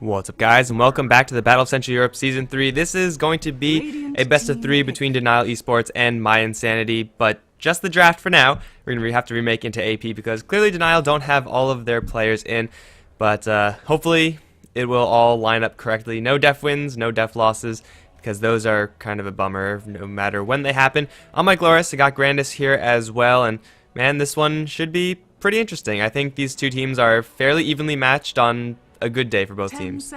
What's up, guys, and welcome back to the Battle of Central Europe Season 3. This is going to be a best of 3 between Denial Esports and mYinsanity, but just the draft for now. We're going to have to remake into AP because clearly Denial don't have all of their players in, but hopefully it will all line up correctly. No def wins, no def losses, because those are kind of a bummer no matter when they happen. I'm Mike Loris, I got Grandis here as well, and man, this one should be pretty interesting. I think these two teams are fairly evenly matched on a good day for both teams.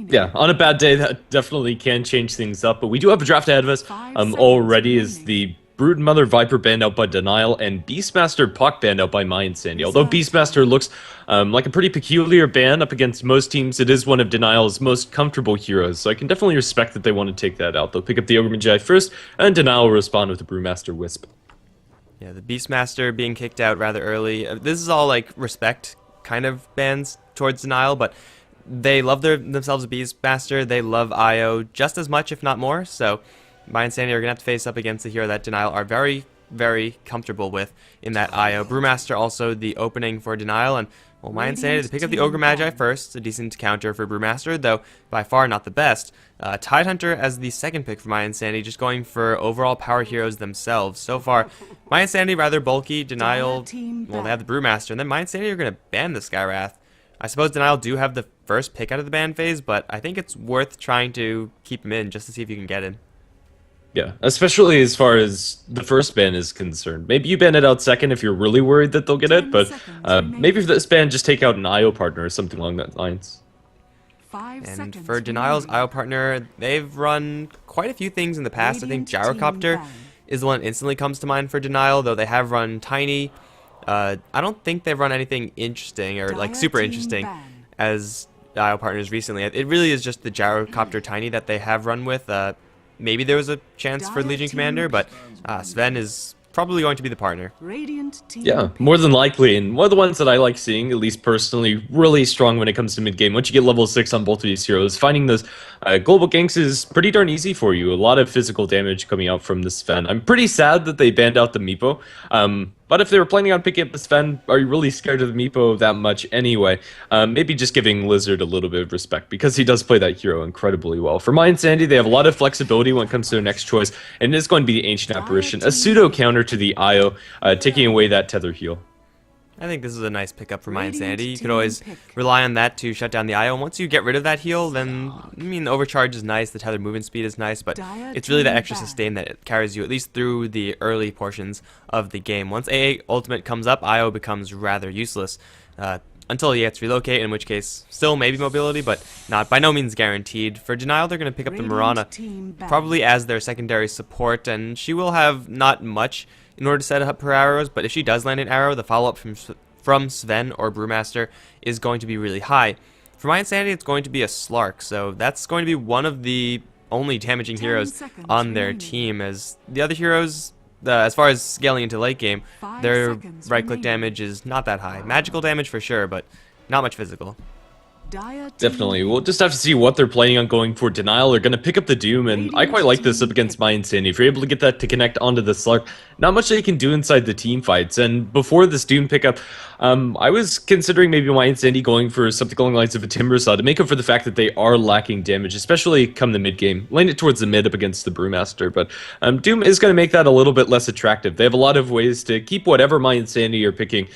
Yeah, on a bad day, that definitely can change things up, but we do have a draft ahead of us. Already is the Brood Mother Viper banned out by Denial and Beastmaster Puck banned out by mYinsanity. Although Beastmaster looks like a pretty peculiar ban up against most teams, it is one of Denial's most comfortable heroes, so I can definitely respect that they want to take that out. They'll pick up the Ogre mYi first, and Denial will respond with the Brewmaster Wisp. Yeah, the Beastmaster being kicked out rather early. This is all like respect kind of bans towards Denial, but they love themselves a Beastmaster. They love IO just as much, if not more. So mYinsanity are going to have to face up against the hero that Denial are very, very comfortable with in that IO. Brewmaster also the opening for Denial, and well, mYinsanity to pick up the Ogre mYi first, a decent counter for Brewmaster, though by far not the best. Tidehunter as the second pick for mYinsanity, just going for overall power heroes themselves. So far, mYinsanity rather bulky, Denial, well, they have the Brewmaster, and then mYinsanity are going to ban the Skywrath. I suppose Denial do have the first pick out of the ban phase, but I think it's worth trying to keep him in just to see if you can get in. Yeah, especially as far as the first ban is concerned. Maybe you ban it out second if you're really worried that they'll get it, but maybe for this ban, just take out an IO partner or something along that lines. And for Denial's IO partner, they've run quite a few things in the past. I think Gyrocopter is the one that instantly comes to mind for Denial, though they have run Tiny. I don't think they've run anything interesting or like super interesting as IO partners recently. It really is just the Gyrocopter Tiny that they have run with. Maybe there was a chance for Legion Commander, but Sven is probably going to be the partner. Yeah, more than likely, and one of the ones that I like seeing, at least personally, really strong when it comes to mid-game. Once you get level 6 on both of these heroes, finding those global ganks is pretty darn easy for you. A lot of physical damage coming out from the Sven. I'm pretty sad that they banned out the Meepo, but if they were planning on picking up the Sven, are you really scared of the Meepo that much anyway? Maybe just giving Lizard a little bit of respect, because he does play that hero incredibly well. For mYinsanity, they have a lot of flexibility when it comes to their next choice, and it is going to be the Ancient Apparition, a pseudo-counter to the IO, taking away that tether heal. I think this is a nice pickup for mYinsanity. You could always rely on that to shut down the IO. And once you get rid of that heal, then, I mean, the overcharge is nice, the tethered movement speed is nice, but it's really that extra sustain that it carries you, at least through the early portions of the game. Once AA ultimate comes up, IO becomes rather useless, until he gets to relocate, in which case, still maybe mobility, but not by no means guaranteed. For Denial, they're going to pick up the Mirana, probably as their secondary support, and she will have not much in order to set up her arrows, but if she does land an arrow, the follow-up from Sven or Brewmaster is going to be really high. For mYinsanity, it's going to be a Slark, so that's going to be one of the only damaging heroes on their team, as the other heroes, as far as scaling into late game, their right-click damage is not that high. Magical damage for sure, but not much physical. Definitely. We'll just have to see what they're planning on going for. Denial are going to pick up the Doom, and I quite like this up against mYinsanity. If you're able to get that to connect onto the Slark, not much they can do inside the team fights. And before this Doom pickup, I was considering maybe mYinsanity going for something along the lines of a Timber Saw to make up for the fact that they are lacking damage, especially come the mid game. Lane it towards the mid up against the Brewmaster, but Doom is going to make that a little bit less attractive. They have a lot of ways to keep whatever mYinsanity are picking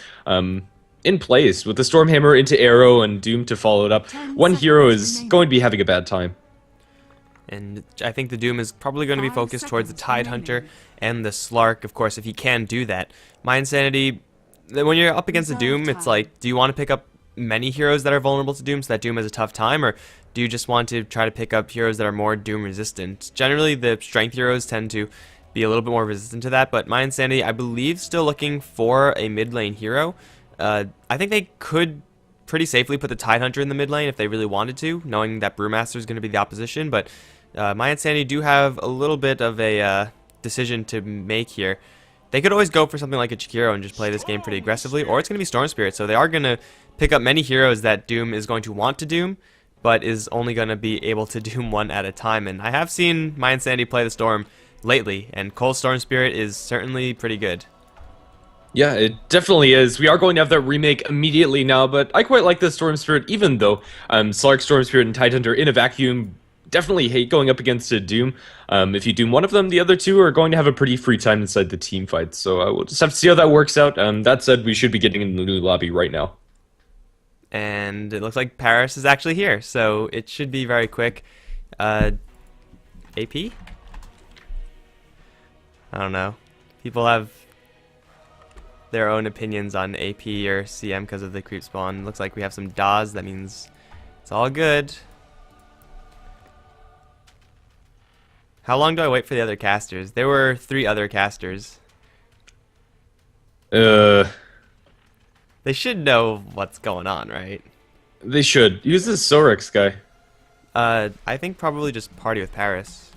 in place, with the Stormhammer into Arrow and Doom to follow it up. One hero is going to be having a bad time. And I think the Doom is probably going to be focused towards the Tidehunter and the Slark, of course, if he can do that. mYinsanity, when you're up against the Doom, it's like, do you want to pick up many heroes that are vulnerable to Doom so that Doom has a tough time, or do you just want to try to pick up heroes that are more Doom resistant? Generally, the strength heroes tend to be a little bit more resistant to that, but mYinsanity, I believe, still looking for a mid lane hero. I think they could pretty safely put the Tidehunter in the mid lane if they really wanted to, knowing that Brewmaster is going to be the opposition, but mYinsanity do have a little bit of a decision to make here. They could always go for something like a Chikiro and just play this game pretty aggressively, or it's going to be Storm Spirit, so they are going to pick up many heroes that Doom is going to want to Doom, but is only going to be able to Doom one at a time, and I have seen mYinsanity play the Storm lately, and Cold Storm Spirit is certainly pretty good. Yeah, it definitely is. We are going to have that remake immediately now, but I quite like the Storm Spirit, even though Slark, Storm Spirit, and Tidehunter in a vacuum definitely hate going up against a Doom. If you Doom one of them, the other two are going to have a pretty free time inside the team fight, so we'll just have to see how that works out. That said, we should be getting in the new lobby right now. And it looks like Paris is actually here, so it should be very quick. AP? I don't know. People have their own opinions on AP or CM because of the creep spawn. Looks like we have some DAWs. That means it's all good. How long do I wait for the other casters? There were 3 other casters. They should know what's going on, right? They should. Use this Sorex guy. I think probably just party with Paris.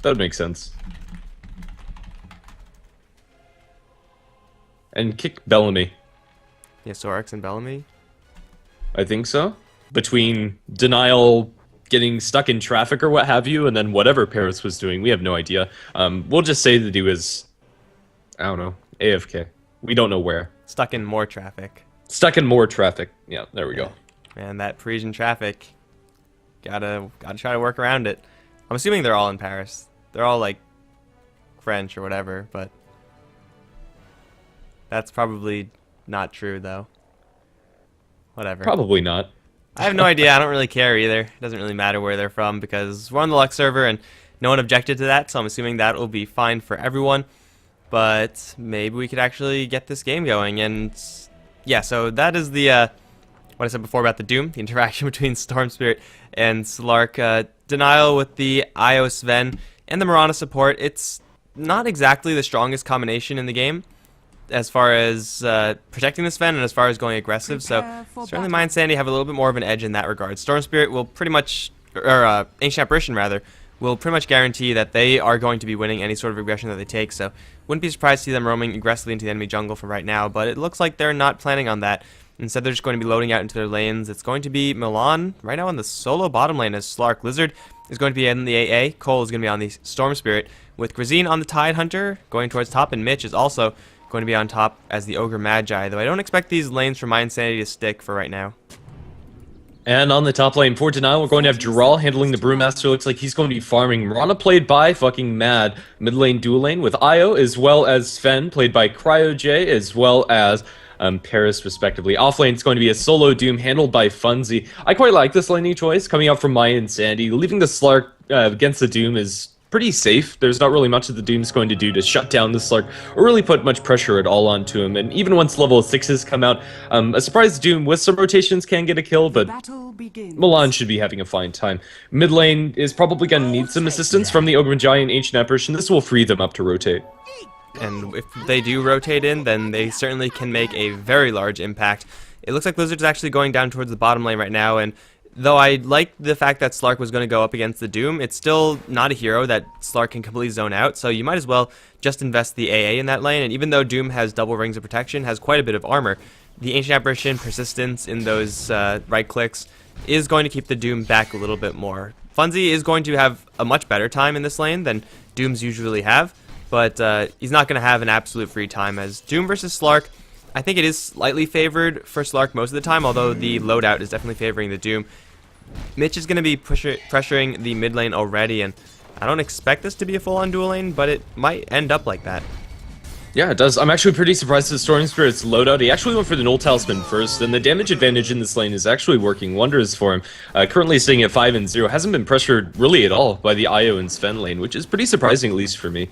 That would make sense. And kick Bellamy. Yeah, Sorex and Bellamy. I think so. Between Denial getting stuck in traffic or what have you, and then whatever Paris was doing, we have no idea. We'll just say that he was, I don't know, AFK. We don't know where. Stuck in more traffic. Stuck in more traffic. Yeah, there we go. Man, that Parisian traffic. Gotta try to work around it. I'm assuming they're all in Paris. They're all like French or whatever, but that's probably not true though. Whatever. Probably not. I have no idea. I don't really care either. It doesn't really matter where they're from because we're on the Lux server and no one objected to that, so I'm assuming that will be fine for everyone. But maybe we could actually get this game going. And yeah, so that is the what I said before about the Doom, the interaction between Storm Spirit and Slark. Denial with the Io Sven and the Mirana support. It's not exactly the strongest combination in the game as far as protecting the Sven and as far as going aggressive, so certainly mYi and Sandy have a little bit more of an edge in that regard. Storm Spirit will pretty much, or Ancient Apparition rather, will pretty much guarantee that they are going to be winning any sort of aggression that they take, so wouldn't be surprised to see them roaming aggressively into the enemy jungle for right now, but it looks like they're not planning on that. Instead, they're just going to be loading out into their lanes. It's going to be Milan right now on the solo bottom lane as Slark. Lizard is going to be in the AA. Cole is going to be on the Storm Spirit, with Grazine on the Tidehunter going towards top, and Mitch is also going to be on top as the Ogre Magi, though I don't expect these lanes for mYi and Sandy to stick for right now. And on the top lane for Denial, we're going to have Dural handling the Brewmaster. Looks like he's going to be farming. Mirana played by fucking Mad. Mid lane, dual lane with Io, as well as Sven, played by CryoJ, as well as Paris, respectively. Off lane is going to be a solo Doom handled by Funzy. I quite like this laning choice, coming out from mYi and Sandy. Leaving the Slark against the Doom is pretty safe. There's not really much that the Doom's going to do to shut down the Slark or really put much pressure at all onto him. And even once level 6s come out, a surprise Doom with some rotations can get a kill, but Milan should be having a fine time. Mid lane is probably going to need some assistance from the Ogre Magi and Ancient Apparition. This will free them up to rotate. And if they do rotate in, then they certainly can make a very large impact. It looks like Lizard's actually going down towards the bottom lane right now, and though I like the fact that Slark was going to go up against the Doom, it's still not a hero that Slark can completely zone out, so you might as well just invest the AA in that lane, and even though Doom has double rings of protection, has quite a bit of armor, the Ancient Apparition persistence in those right clicks is going to keep the Doom back a little bit more. Funzy is going to have a much better time in this lane than Dooms usually have, but he's not going to have an absolute free time as Doom versus Slark. I think it is slightly favored for Slark most of the time, although the loadout is definitely favoring the Doom. Mitch is going to be pressuring the mid lane already, and I don't expect this to be a full-on dual lane, but it might end up like that. Yeah, it does. I'm actually pretty surprised at Storm Spirit's loadout. He actually went for the Null Talisman first, and the damage advantage in this lane is actually working wonders for him. Currently sitting at 5 and 0, hasn't been pressured really at all by the Io and Sven lane, which is pretty surprising, at least for me.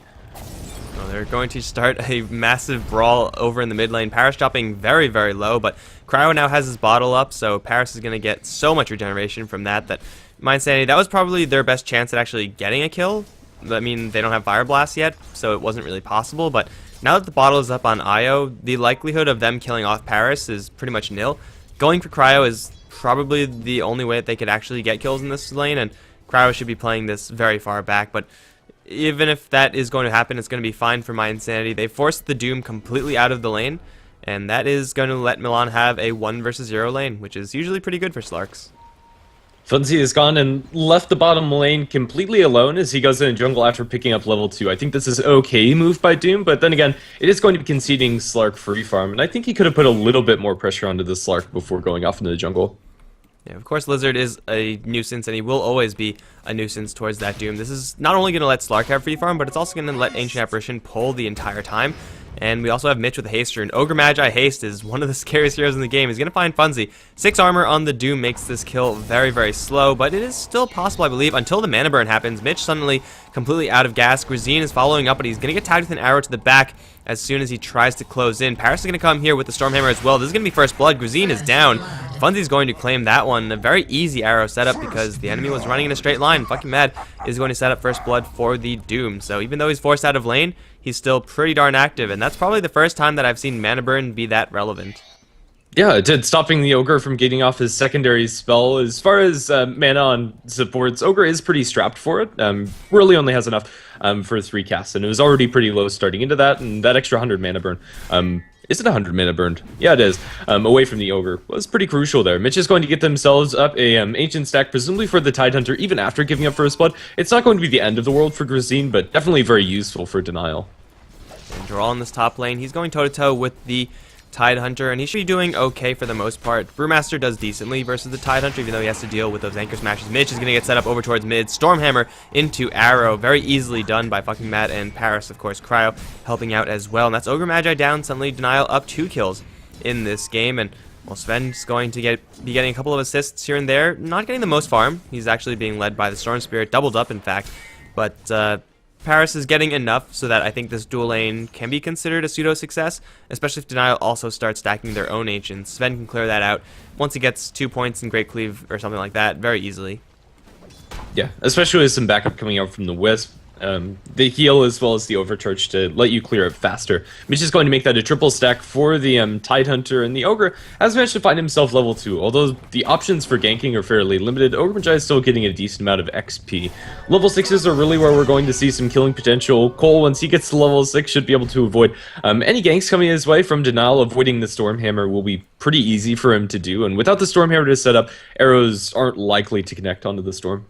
Well, they're going to start a massive brawl over in the mid lane. Paris dropping very, very low, but Cryo now has his bottle up, so Paris is going to get so much regeneration from that mYi and Sandy, that was probably their best chance at actually getting a kill. I mean, they don't have Fire Blast yet, so it wasn't really possible, but now that the bottle is up on Io, the likelihood of them killing off Paris is pretty much nil. Going for Cryo is probably the only way that they could actually get kills in this lane, and Cryo should be playing this very far back, but even if that is going to happen, it's going to be fine for mYi and Sandy. They forced the Doom completely out of the lane, and that is going to let Milan have a 1 versus 0 lane, which is usually pretty good for Slarks. Funzy has gone and left the bottom lane completely alone as he goes in jungle after picking up level 2. I think this is okay move by Doom, but then again, it is going to be conceding Slark free farm, and I think he could have put a little bit more pressure onto the Slark before going off into the jungle. Yeah, of course, Lizard is a nuisance, and he will always be a nuisance towards that Doom. This is not only going to let Slark have free farm, but it's also going to let Ancient Apparition pull the entire time. And we also have Mitch with a Haster, and Ogre Magi Haste is one of the scariest heroes in the game. He's going to find Funzy. 6 armor on the Doom makes this kill very, very slow, but it is still possible, I believe, until the mana burn happens. Mitch suddenly completely out of gas. Grazine is following up, but he's going to get tagged with an arrow to the back as soon as he tries to close in. Paris is going to come here with the Stormhammer as well. This is going to be first blood. Grazine is down. Funzy's going to claim that one. A very easy arrow setup because the enemy was running in a straight line. Fucking Mad is going to set up first blood for the Doom. So even though he's forced out of lane, he's still pretty darn active. And that's probably the first time that I've seen mana burn be that relevant. Yeah, it did, stopping the Ogre from getting off his secondary spell. As far as mana on supports, Ogre is pretty strapped for it. Really only has enough for 3 casts, and it was already pretty low starting into that, and that extra 100 mana burn. Is it 100 mana burned? Yeah, it is. Away from the Ogre was pretty crucial there. Mitch is going to get themselves up a Ancient stack, presumably for the Tidehunter, even after giving up First Blood. It's not going to be the end of the world for Grazine, but definitely very useful for Denial. And Droll in this top lane, he's going toe-to-toe with the Tidehunter, and he should be doing okay for the most part. Brewmaster does decently versus the Tidehunter, even though he has to deal with those anchor smashes. Mitch is going to get set up over towards mid. Stormhammer into Arrow. Very easily done by fucking Matt, and Paris, of course, Cryo helping out as well. And that's Ogre Magi down. Suddenly Denial up 2 kills in this game. And well, Sven's going to be getting a couple of assists here and there. Not getting the most farm. He's actually being led by the Storm Spirit. Doubled up, in fact. But Paris is getting enough so that I think this dual lane can be considered a pseudo-success, especially if Denial also starts stacking their own Ancients. Sven can clear that out once he gets 2 points in Great Cleave or something like that very easily. Yeah, especially with some backup coming out from the Wisp. The heal as well as the overcharge to let you clear it faster. Mitch is going to make that a triple stack for the Tidehunter, and the Ogre has managed to find himself level 2. Although the options for ganking are fairly limited, Ogre Magi is still getting a decent amount of XP. Level 6s are really where we're going to see some killing potential. Cole, once he gets to level 6, should be able to avoid any ganks coming his way from Denial. Avoiding the Stormhammer will be pretty easy for him to do, and without the Stormhammer to set up, arrows aren't likely to connect onto the Storm.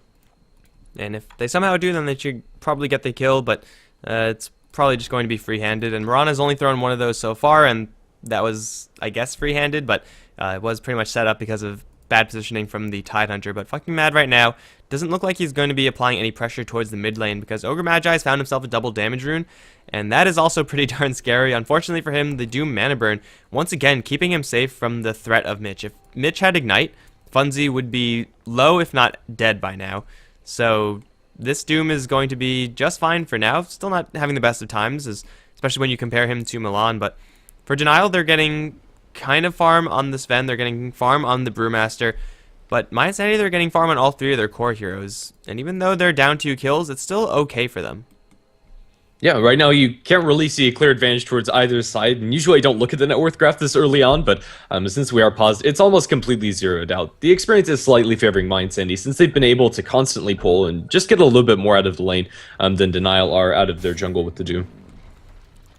And if they somehow do, then they should probably get the kill, but it's probably just going to be free-handed. And Mirana's only thrown one of those so far, and that was, I guess, free-handed, but it was pretty much set up because of bad positioning from the Tidehunter. But fucking Mad right now doesn't look like he's going to be applying any pressure towards the mid lane because Ogre Magi has found himself a double damage rune, and that is also pretty darn scary. Unfortunately for him, the Doom mana burn, once again, keeping him safe from the threat of Mitch. If Mitch had Ignite, Funzy would be low, if not dead by now. So this Doom is going to be just fine for now. Still not having the best of times, especially when you compare him to Milan. But for Denial, they're getting kind of farm on the Sven. They're getting farm on the Brewmaster. But my insanity, they're getting farm on all 3 of their core heroes. And even though they're down 2 kills, it's still okay for them. Yeah, right now you can't really see a clear advantage towards either side, and usually I don't look at the net worth graph this early on, but since we are paused, it's almost completely zeroed out. The experience is slightly favoring mYi since they've been able to constantly pull and just get a little bit more out of the lane than Denial are out of their jungle with the Doom.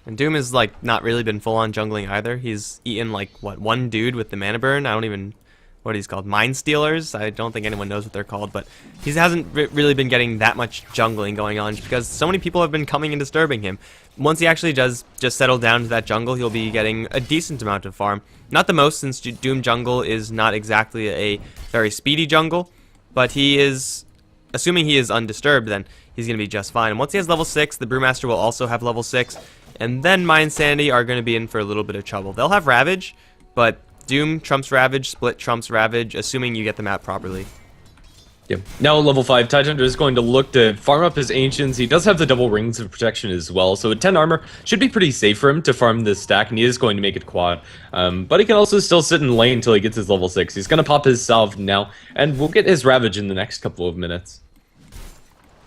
And Doom has, like, not really been full-on jungling either. He's eaten, like, what, 1 dude with the mana burn? I don't even... what he's called, Mind Stealers. I don't think anyone knows what they're called, but he hasn't really been getting that much jungling going on because so many people have been coming and disturbing him. Once he actually does just settle down to that jungle, he'll be getting a decent amount of farm. Not the most, since Doom jungle is not exactly a very speedy jungle, but he is, assuming he is undisturbed, then he's going to be just fine. And once he has level 6, the Brewmaster will also have level 6, and then mYi are going to be in for a little bit of trouble. They'll have Ravage, but Doom trumps Ravage, Split trumps Ravage, assuming you get the map properly. Yep. Now at level 5, Tidehunter is going to look to farm up his Ancients. He does have the double rings of protection as well, so at 10 armor should be pretty safe for him to farm this stack, and he is going to make it quad. But he can also still sit in lane until he gets his level 6. He's going to pop his salve now, and we'll get his Ravage in the next couple of minutes.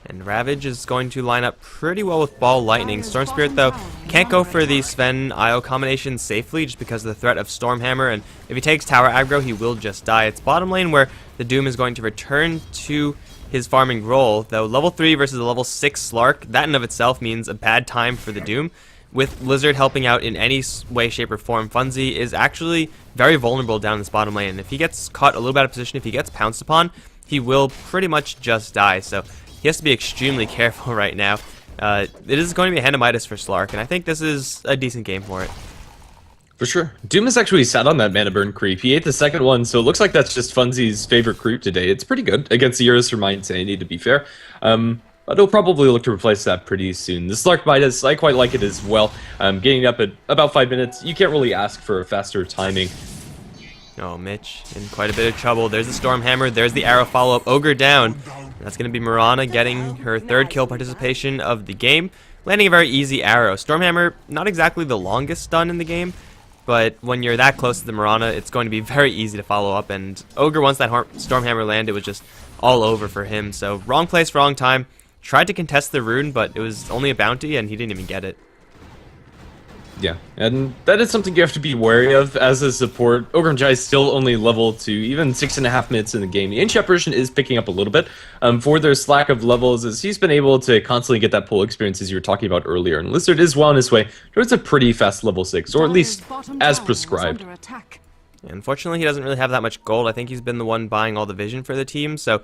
And Ravage is going to line up pretty well with Ball Lightning. Storm Spirit, though, can't go for the Sven-Io combination safely just because of the threat of Stormhammer, and if he takes tower aggro, he will just die. It's bottom lane where the Doom is going to return to his farming role, though level 3 versus a level 6 Slark, that in of itself means a bad time for the Doom. With Lizard helping out in any way, shape, or form, Funzy is actually very vulnerable down this bottom lane. If he gets caught a little bit out of position, if he gets pounced upon, he will pretty much just die. So he has to be extremely careful right now. It is going to be a hand of Midas for Slark, and I think this is a decent game for it. For sure. Doom has actually sat on that mana burn creep. He ate the second one, so it looks like that's just Funzy's favorite creep today. It's pretty good against the Euros for mYi, to be fair. But he'll probably look to replace that pretty soon. The Slark Midas, I quite like it as well. Getting up at about 5 minutes, you can't really ask for a faster timing. Oh, Mitch in quite a bit of trouble. There's the Stormhammer, there's the arrow follow-up. Ogre down. That's going to be Mirana getting her 3rd kill participation of the game, landing a very easy arrow. Stormhammer, not exactly the longest stun in the game, but when you're that close to the Mirana, it's going to be very easy to follow up, and Ogre, once that Stormhammer landed, was just all over for him. So wrong place, wrong time. Tried to contest the rune, but it was only a bounty, and he didn't even get it. Yeah, and that is something you have to be wary of as a support. Ogre and Jai is still only level 2, even 6.5 minutes in the game. The Ancient Apparition is picking up a little bit for their slack of levels, as he's been able to constantly get that pull experience as you were talking about earlier. And Lizard is well on his way towards a pretty fast level 6, or at least as prescribed. Unfortunately, he doesn't really have that much gold. I think he's been the one buying all the vision for the team, so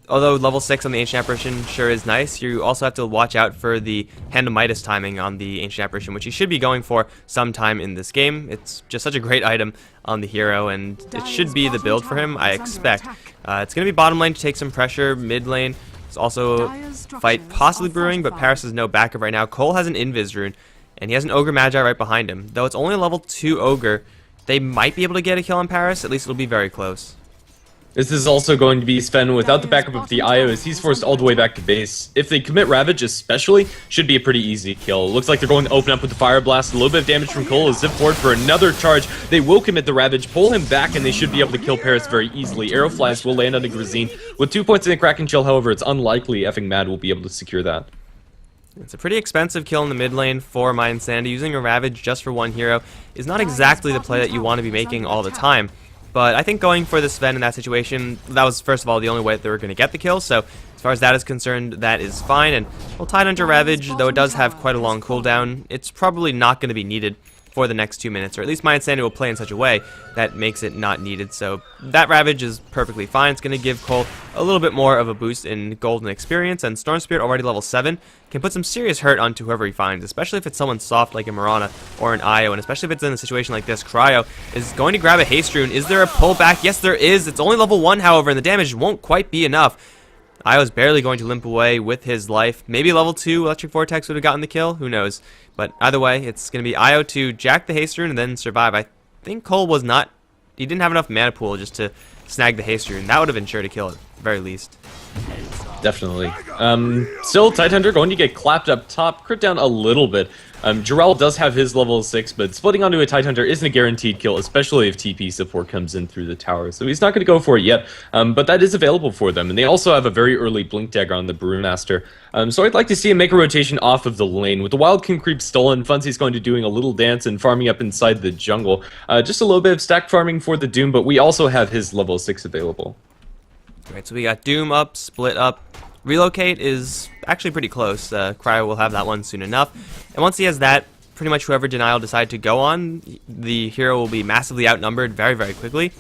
although level 6 on the Ancient Apparition sure is nice, you also have to watch out for the Hand of Midas timing on the Ancient Apparition, which you should be going for sometime in this game. It's just such a great item on the hero, and it should be the build for him, I expect. It's going to be bottom lane to take some pressure, mid lane. It's also fight possibly brewing, but Paris has no backup right now. Cole has an Invis rune, and he has an Ogre Magi right behind him. Though it's only a level 2 Ogre, they might be able to get a kill on Paris. At least it'll be very close. This is also going to be Sven without the backup of the IO, as he's forced all the way back to base. If they commit Ravage especially, should be a pretty easy kill. Looks like they're going to open up with the Fire Blast. A little bit of damage from Cole is zip forward for another charge. They will commit the Ravage, pull him back, and they should be able to kill Paris very easily. Arrow Flies will land on the Grazine. With 2 points in the Kraken Chill, however, it's unlikely effing Mad will be able to secure that. It's a pretty expensive kill in the mid lane for mYi. Using a Ravage just for one hero is not exactly the play that you want to be making all the time. But I think going for the Sven in that situation, that was, first of all, the only way that they were going to get the kill. So as far as that is concerned, that is fine. And well, Tidehunter Ravage, though it does have quite a long cooldown, it's probably not going to be needed for the next 2 minutes. Or at least mYi will play in such a way that makes it not needed. So that Ravage is perfectly fine. It's going to give Cole a little bit more of a boost in golden experience. And Storm Spirit, already level 7, can put some serious hurt onto whoever he finds, especially if it's someone soft like a Mirana or an Io, and especially if it's in a situation like this. Cryo is going to grab a Haste Rune. Is there a pullback? Yes, there is. It's only level 1, however, and the damage won't quite be enough. Io's barely going to limp away with his life. Maybe level 2 Electric Vortex would have gotten the kill. Who knows? But either way, it's going to be Io to jack the Haste Rune and then survive. I think Cole was not... He didn't have enough mana pool just to snag the Haste Rune. That would have been sure to kill it, at the very least. Definitely. Still, Tidehunter going to get clapped up top, crit down a little bit. Jarrell does have his level 6, but splitting onto a Tidehunter isn't a guaranteed kill, especially if TP support comes in through the tower. So he's not going to go for it yet, but that is available for them. And they also have a very early Blink Dagger on the Brewmaster. So I'd like to see him make a rotation off of the lane. With the Wild King creep stolen, Funzy's going to doing a little dance and farming up inside the jungle. Just a little bit of stack farming for the Doom, but we also have his level 6 available. Alright, so we got Doom up, Split up. Relocate is actually pretty close. Cryo will have that one soon enough. And once he has that, pretty much whoever Denial decide to go on, the hero will be massively outnumbered very, very quickly.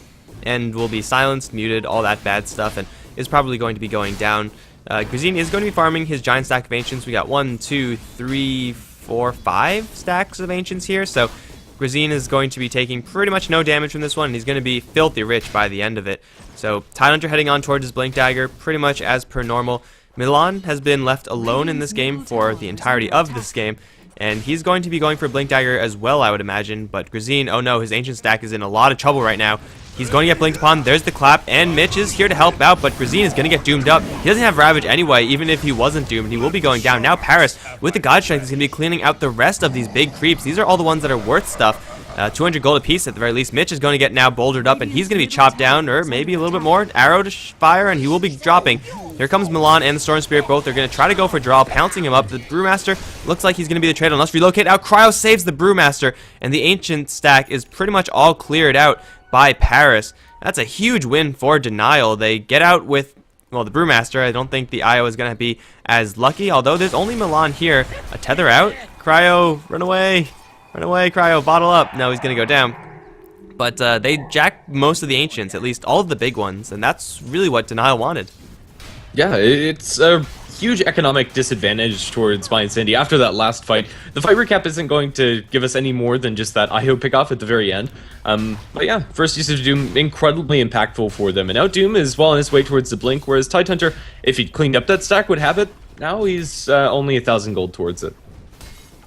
And will be silenced, muted, all that bad stuff, and is probably going to be going down. Grazine is going to be farming his giant stack of Ancients. We got 1, 2, 3, 4, 5 stacks of Ancients here, so Grazine is going to be taking pretty much no damage from this one, and he's going to be filthy rich by the end of it. So Tidehunter heading on towards his Blink Dagger, pretty much as per normal. Milan has been left alone in this game for the entirety of this game, and he's going to be going for Blink Dagger as well, I would imagine. But Grazine, oh no, his Ancient stack is in a lot of trouble right now. He's going to get blinked upon. There's the clap, and Mitch is here to help out, but Grazine is going to get doomed up. He doesn't have Ravage anyway, even if he wasn't doomed. He will be going down. Now Paris, with the God Strength, is going to be cleaning out the rest of these big creeps. These are all the ones that are worth stuff. 200 gold apiece at the very least. Mitch is going to get now bouldered up, and he's going to be chopped down, or maybe a little bit more. Arrow to fire, and he will be dropping. Here comes Milan and the Storm Spirit both. They're going to try to go for draw, pouncing him up. The Brewmaster looks like he's going to be the trade on. Let's relocate out. Cryo saves the Brewmaster, and the Ancient stack is pretty much all cleared out by Paris. That's a huge win for Denial. They get out with, well, the Brewmaster. I don't think the IO is going to be as lucky, although there's only Milan here. A tether out. Cryo, run away. Run away, Cryo. Bottle up. No, he's going to go down. But they jacked most of the Ancients, at least all of the big ones, and that's really what Denial wanted. Yeah, it's a huge economic disadvantage towards mYi and Sandy after that last fight. The fight recap isn't going to give us any more than just that IO pickoff at the very end. But yeah, first use of Doom, incredibly impactful for them. And now Doom is well on his way towards the Blink, whereas Tidehunter, if he'd cleaned up that stack, would have it. Now he's only 1,000 gold towards it.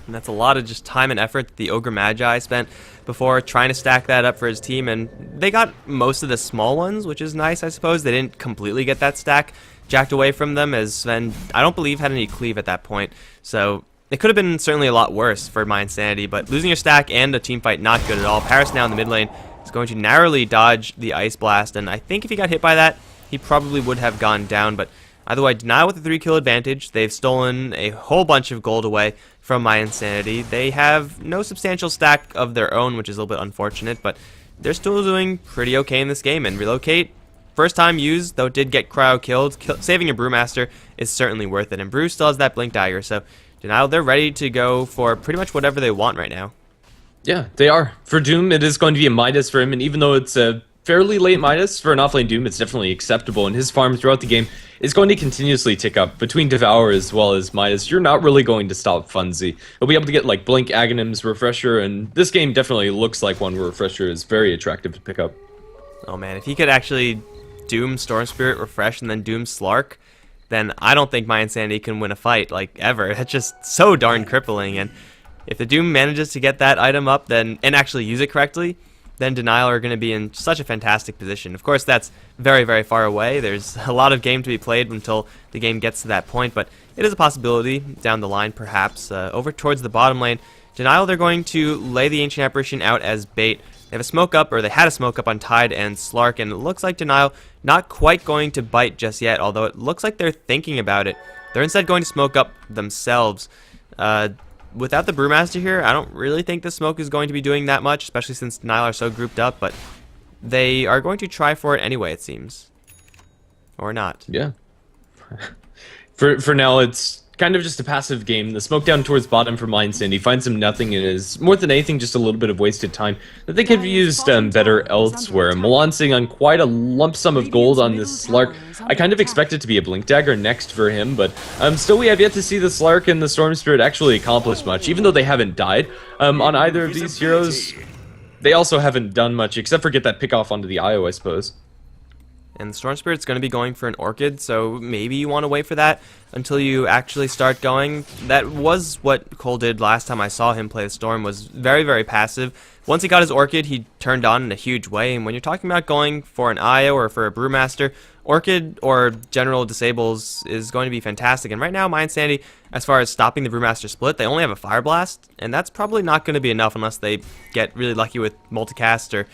And that's a lot of just time and effort that the Ogre Magi spent before trying to stack that up for his team. And they got most of the small ones, which is nice, I suppose. They didn't completely get that stack jacked away from them, as Sven, I don't believe, had any cleave at that point. So it could have been certainly a lot worse for mYi and Sandy, but losing your stack and a team fight, not good at all. Paris now in the mid lane is going to narrowly dodge the Ice Blast, and I think if he got hit by that, he probably would have gone down. But either way, Denial with a 3-kill advantage. They've stolen a whole bunch of gold away from mYi and Sandy. They have no substantial stack of their own, which is a little bit unfortunate, but they're still doing pretty okay in this game. And Relocate, first time used, though it did get cryo killed. Saving a Brewmaster is certainly worth it. And Brew still has that Blink Dagger, so Denial, they're ready to go for pretty much whatever they want right now. Yeah, they are. For Doom, it is going to be a Midas for him, and even though it's a fairly late Midas for an offlane Doom, it's definitely acceptable, and his farm throughout the game is going to continuously tick up. Between Devour as well as Midas, you're not really going to stop Funzy. You'll be able to get like Blink, Aghanim's, Refresher, and this game definitely looks like one where Refresher is very attractive to pick up. Oh man, if he could actually Doom Storm Spirit, Refresh, and then Doom Slark, then I don't think mYi and Sandy can win a fight, like, ever. That's just so darn crippling, and if the Doom manages to get that item up then and actually use it correctly, then Denial are going to be in such a fantastic position. Of course, that's very, very far away. There's a lot of game to be played until the game gets to that point, but it is a possibility down the line, perhaps. Over towards the bottom lane, Denial, they're going to lay the Ancient Apparition out as bait. They have a smoke up, or they had a smoke up on Tide and Slark, and it looks like Denial not quite going to bite just yet, although it looks like they're thinking about it. They're instead going to smoke up themselves. Without the Brewmaster here, I don't really think the smoke is going to be doing that much, especially since Denial are so grouped up, but they are going to try for it anyway, it seems. Or not. Yeah. For now, it's kind of just a passive game. The smoke down towards bottom for mYi and Sandy finds him nothing, and is more than anything just a little bit of wasted time that they could have used better elsewhere. Milan sitting on quite a lump sum of gold on this Slark. I kind of expect it to be a Blink Dagger next for him, but still we have yet to see the Slark and the Storm Spirit actually accomplish much, even though they haven't died on either of these heroes. They also haven't done much, except for get that pick off onto the IO, I suppose. And Storm Spirit's going to be going for an Orchid, so maybe you want to wait for that until you actually start going. That was what Cole did last time I saw him play the Storm, was very, very passive. Once he got his Orchid, he turned on in a huge way, and when you're talking about going for an IO or for a Brewmaster, Orchid or General Disables is going to be fantastic. And right now, mYi and Sandy, as far as stopping the Brewmaster split, they only have a Fire Blast, and that's probably not going to be enough unless they get really lucky with Multicast or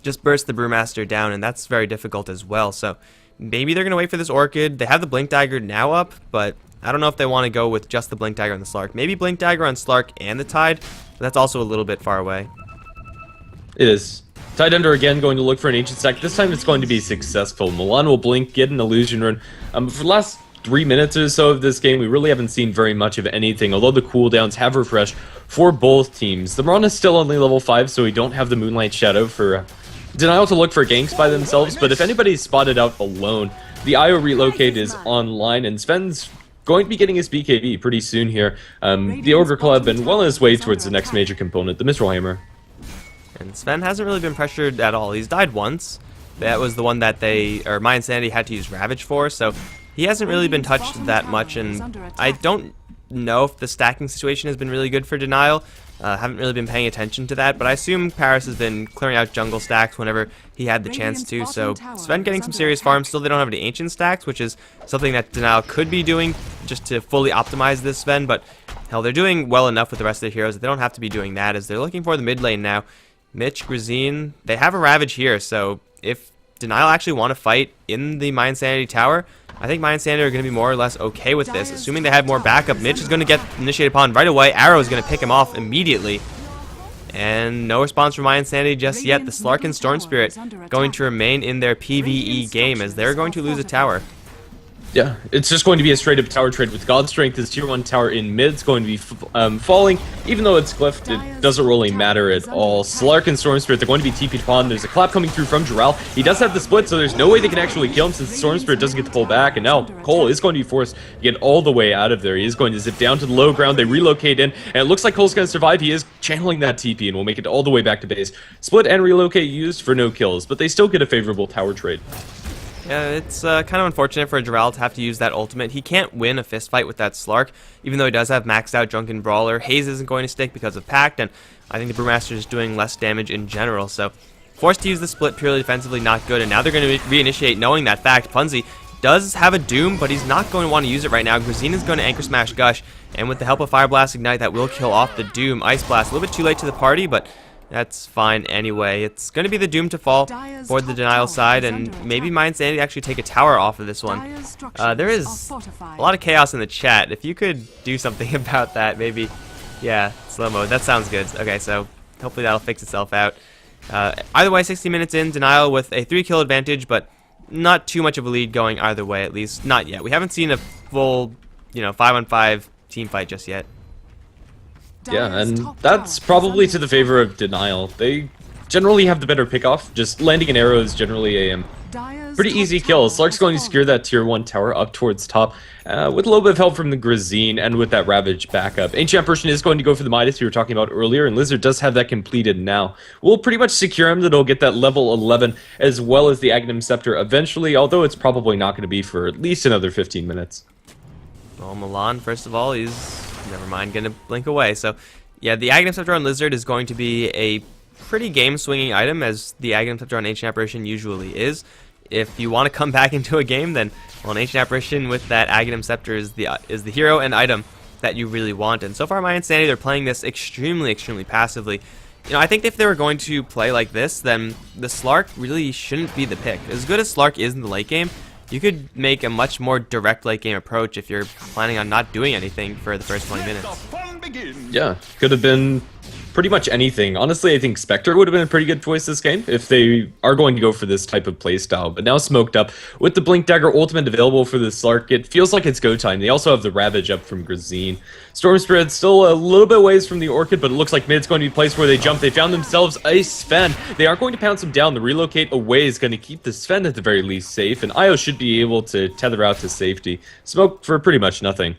just burst the Brewmaster down, and that's very difficult as well. So maybe they're going to wait for this Orchid. They have the Blink Dagger now up, but I don't know if they want to go with just the Blink Dagger on the Slark. Maybe Blink Dagger on Slark and the Tide, but that's also a little bit far away. It is. Tidehunter again going to look for an Ancient Stack. This time it's going to be successful. Milan will blink, get an Illusion Rune. For the last 3 minutes or so of this game, we really haven't seen very much of anything, although the cooldowns have refreshed for both teams. The Mirana is still only level 5, so we don't have the Moonlight Shadow for Denial to look for ganks by themselves, but if anybody's spotted out alone, the IO Relocate is online, and Sven's going to be getting his BKB pretty soon here. The Ogre Club, and well on his way towards the next major component, the Mistral Hammer. And Sven hasn't really been pressured at all. He's died once. That was the one that mYi and Sandy had to use Ravage for, so he hasn't really been touched that much, and I don't know if the stacking situation has been really good for Denial. Haven't really been paying attention to that, but I assume Paris has been clearing out jungle stacks whenever he had the chance to, so Sven getting some serious farms. Still, they don't have any Ancient stacks, which is something that Denial could be doing just to fully optimize this Sven, but hell, they're doing well enough with the rest of the heroes that they don't have to be doing that, as they're looking for the mid lane now. Mitch, Grazine, they have a Ravage here, so if Denial actually want to fight in the mYi and Sandy tower, I think mYi and Sandy are going to be more or less okay with this, assuming they have more backup. Mitch is going to get initiated upon right away. Arrow is going to pick him off immediately. And no response from mYi and Sandy just yet. The Slark and Storm Spirit going to remain in their PvE game, as they're going to lose a tower. Yeah, it's just going to be a straight up tower trade with God Strength. His tier 1 tower in mid is going to be falling. Even though it's glyphed, it doesn't really matter at all. Slark and Storm Spirit, they're going to be TP'd upon. There's a clap coming through from Jarrell. He does have the split, so there's no way they can actually kill him since Storm Spirit doesn't get to pull back. And now Cole is going to be forced to get all the way out of there. He is going to zip down to the low ground. They relocate in, and it looks like Cole's going to survive. He is channeling that TP and will make it all the way back to base. Split and relocate used for no kills, but they still get a favorable tower trade. Yeah, it's kind of unfortunate for Jarrell to have to use that ultimate. He can't win a fist fight with that Slark, even though he does have maxed out Drunken Brawler. Haze isn't going to stick because of Pact, and I think the Brewmaster is doing less damage in general. So, forced to use the split purely defensively, not good. And now they're going to reinitiate knowing that fact. Punzi does have a Doom, but he's not going to want to use it right now. Grazine is going to Anchor Smash Gush, and with the help of Fire Blast Ignite, that will kill off the Doom. Ice Blast, a little bit too late to the party, but that's fine anyway. It's going to be the Doom to fall for the Denial side, and maybe mYi actually take a tower off of this one. There is a lot of chaos in the chat. If you could do something about that, maybe. Yeah, slow mode. That sounds good. Okay, so hopefully that'll fix itself out. Either way, 60 minutes in, Denial with a 3-kill advantage, but not too much of a lead going either way, at least not yet. We haven't seen a full, 5-on-5 team fight just yet. Yeah, and that's probably to the favor of Denial. They generally have the better pickoff. Just landing an arrow is generally a pretty easy kill. Slark's going to secure that tier 1 tower up towards top with a little bit of help from the Grazine and with that Ravage backup. Ancient Apparition is going to go for the Midas we were talking about earlier, and Lizard does have that completed now. We'll pretty much secure him that he'll get that level 11 as well as the Aghanim Scepter eventually, although it's probably not going to be for at least another 15 minutes. Well, Milan, first of all, he's never mind, gonna blink away. So, yeah, the Aghanim Scepter on Lizard is going to be a pretty game-swinging item, as the Aghanim Scepter on Ancient Apparition usually is. If you want to come back into a game, then, well, an Ancient Apparition with that Aghanim Scepter is the hero and item that you really want. And so far, mYi, they're playing this extremely, extremely passively. I think if they were going to play like this, then the Slark really shouldn't be the pick. As good as Slark is in the late game, you could make a much more direct late game approach if you're planning on not doing anything for the first 20 minutes. Yeah, could have been pretty much anything. Honestly, I think Spectre would have been a pretty good choice this game if they are going to go for this type of playstyle. But now Smoked Up, with the Blink Dagger ultimate available for the Slark, it feels like it's go time. They also have the Ravage up from Grazine. Storm Spirit still a little bit ways from the Orchid, but it looks like mid's going to be a place where they jump. They found themselves a Sven. They aren't going to pounce him down. The relocate away is going to keep the Sven at the very least safe, and Io should be able to tether out to safety. Smoke for pretty much nothing.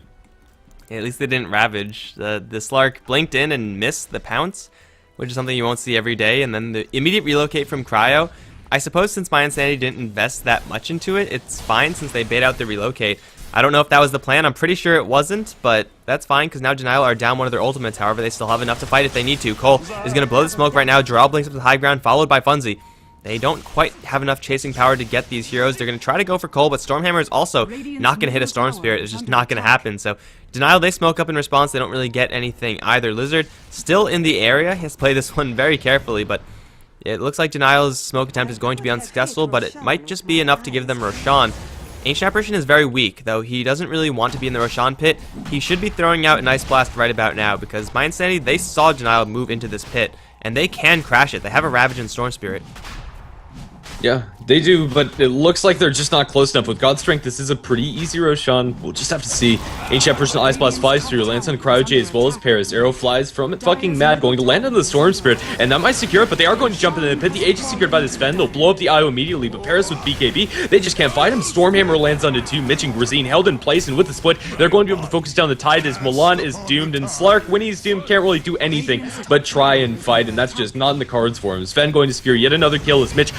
Yeah, at least they didn't Ravage. The Slark blinked in and missed the pounce, which is something you won't see every day, and then the immediate relocate from Cryo. I suppose since mYi didn't invest that much into it, it's fine since they bait out the relocate. I don't know if that was the plan. I'm pretty sure it wasn't, but that's fine because now Denial are down one of their ultimates. However, they still have enough to fight if they need to. Cole is going to blow the smoke right now. Jarrell blinks up to the high ground, followed by Funzy. They don't quite have enough chasing power to get these heroes. They're going to try to go for Cole, but Stormhammer is also not going to hit a Storm Spirit. It's just not going to happen. So Denial, they smoke up in response. They don't really get anything either. Lizard still in the area. He has to play this one very carefully, but it looks like Denial's smoke attempt is going to be unsuccessful, but it might just be enough to give them Roshan. Ancient Apparition is very weak, though he doesn't really want to be in the Roshan pit. He should be throwing out an Ice Blast right about now, because mYi, they saw Denial move into this pit, and they can crash it. They have a Ravage and Storm Spirit. Yeah, they do, but it looks like they're just not close enough. With God Strength, this is a pretty easy Roshan. We'll just have to see. Ancient Apparition Ice Blast flies through, lands on Cryo J as well as Paris. Arrow flies from it, fucking mad, going to land on the Storm Spirit, and that might secure it, but they are going to jump into the pit. The Age is secured by the Sven. They'll blow up the IO immediately, but Paris with BKB, they just can't fight him. Stormhammer lands onto 2. Mitch and Grazine held in place, and with the split, they're going to be able to focus down the tide as Milan is doomed, and Slark, when he's doomed, can't really do anything but try and fight, and that's just not in the cards for him. Sven going to secure yet another kill as Mitch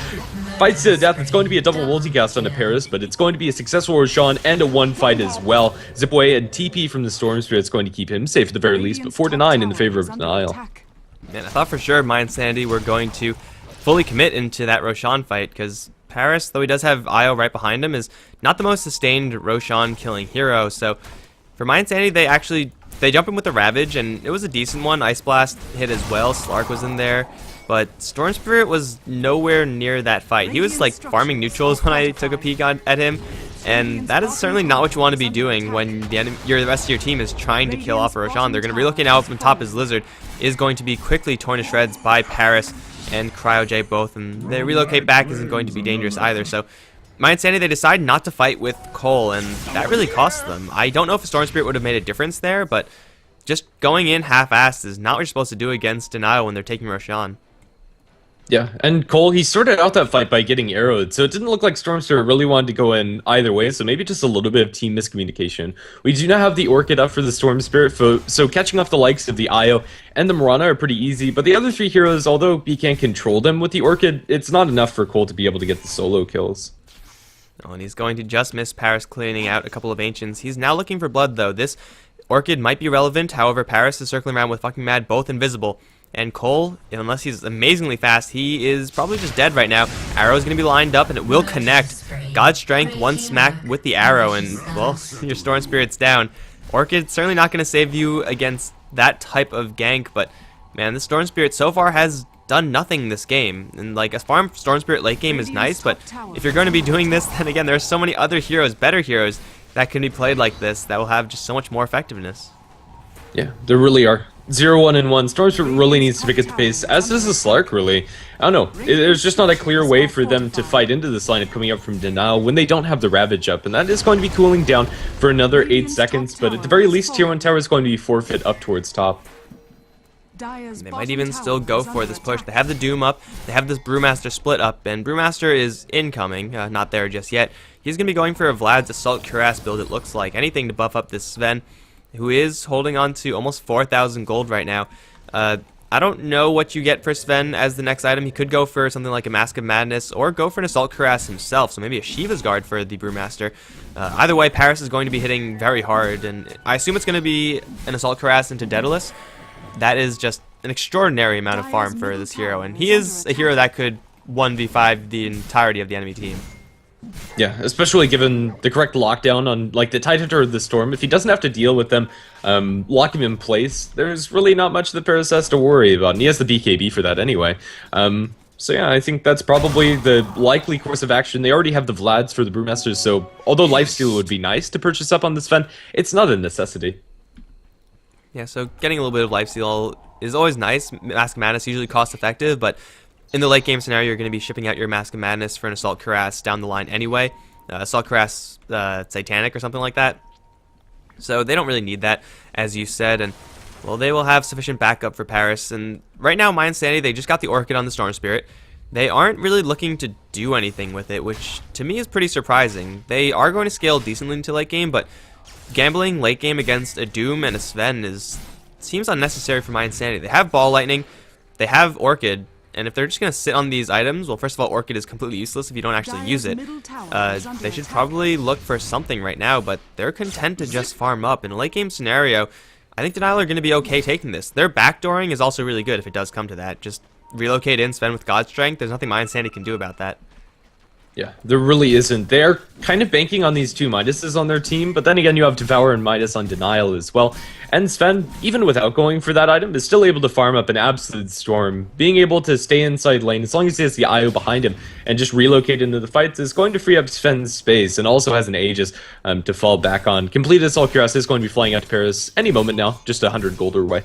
fights to the death. It's going to be a double multicast onto Paris, but it's going to be a successful Roshan and a 1 fight as well. Zip away and TP from the Storm Spirit is going to keep him safe at the very least, but 4-9 in the favor of Denial. Man, I thought for sure mYi were going to fully commit into that Roshan fight, because Paris, though he does have Io right behind him, is not the most sustained Roshan killing hero. So for mYi, they jump in with the Ravage, and it was a decent one. Ice Blast hit as well. Slark was in there. But Storm Spirit was nowhere near that fight. He was like farming neutrals when I took a peek at him, and that is certainly not what you want to be doing when the rest of your team is trying to kill off a Roshan. They're going to relocate now from top as Lizard is going to be quickly torn to shreds by Paris and Cryo J both, and the relocate back isn't going to be dangerous either. So mYi, they decide not to fight with Cole, and that really costs them. I don't know if a Storm Spirit would have made a difference there, but just going in half-assed is not what you're supposed to do against Denial when they're taking Roshan. Yeah, and Cole, he sorted out that fight by getting arrowed, so it didn't look like Storm Spirit really wanted to go in either way, so maybe just a little bit of team miscommunication. We do not have the Orchid up for the Storm Spirit, so catching off the likes of the Io and the Mirana are pretty easy, but the other three heroes, although he can't control them with the Orchid, it's not enough for Cole to be able to get the solo kills. Oh, and he's going to just miss Paris cleaning out a couple of Ancients. He's now looking for blood, though. This Orchid might be relevant, however, Paris is circling around with fucking Mad, both invisible. And Cole, unless he's amazingly fast, he is probably just dead right now. Arrow's going to be lined up, and it will connect. God's Strength, one smack with the arrow, and, well, your Storm Spirit's down. Orchid's certainly not going to save you against that type of gank, but, man, the Storm Spirit so far has done nothing this game. And, like, as far as Storm Spirit late game is nice, but if you're going to be doing this, then again, there's so many other heroes, better heroes, that can be played like this that will have just so much more effectiveness. Yeah, there really are. 0-1 and 1. Storm Spirit really needs to pick its pace, as does the Slark, really. I don't know. There's just not a clear way for them to fight into this lineup coming up from Denial when they don't have the Ravage up, and that is going to be cooling down for another 8 seconds, but at the very least, Tier 1 Tower is going to be forfeit up towards top. They might even still go for this push. They have the Doom up, they have this Brewmaster split up, and Brewmaster is incoming, not there just yet. He's going to be going for a Vlad's Assault Cuirass build, it looks like. Anything to buff up this Sven, who is holding on to almost 4,000 gold right now. I don't know what you get for Sven as the next item. He could go for something like a Mask of Madness, or go for an Assault Cuirass himself, so maybe a Shiva's Guard for the Brewmaster. Either way, Paris is going to be hitting very hard, and I assume it's going to be an Assault Cuirass into Daedalus. That is just an extraordinary amount of farm for this hero, and he is a hero that could 1v5 the entirety of the enemy team. Yeah, especially given the correct lockdown on like the Tidehunter or the Storm. If he doesn't have to deal with them, lock him in place, there's really not much that Paris has to worry about, and he has the BKB for that anyway. So yeah, I think that's probably the likely course of action. They already have the Vlads for the Brewmasters, so although Lifesteal would be nice to purchase up on this Sven, it's not a necessity. Yeah, so getting a little bit of lifesteal is always nice. Mask of Madness usually cost effective, but in the late game scenario, you're going to be shipping out your Mask of Madness for an Assault Cuirass down the line anyway. Assault Cuirass Satanic or something like that. So they don't really need that, as you said, and well, they will have sufficient backup for Paris. And right now, mYi, they just got the Orchid on the Storm Spirit. They aren't really looking to do anything with it, which to me is pretty surprising. They are going to scale decently into late game, but gambling late game against a Doom and a Sven seems unnecessary for mYi. They have Ball Lightning, they have Orchid, and if they're just going to sit on these items, well, first of all, Orchid is completely useless if you don't actually use it. They should probably look for something right now, but they're content to just farm up. In a late game scenario, I think Denial are going to be okay taking this. Their backdooring is also really good if it does come to that. Just relocate in, Sven with God's Strength. There's nothing mYi can do about that. Yeah, there really isn't. They're kind of banking on these two Midases on their team, but then again, you have Devour and Midas on Denial as well. And Sven, even without going for that item, is still able to farm up an absolute storm. Being able to stay inside lane, as long as he has the IO behind him, and just relocate into the fights, is going to free up Sven's space, and also has an Aegis to fall back on. Completed Assault Cuirass is going to be flying out to Paris any moment now, just 100 gold away.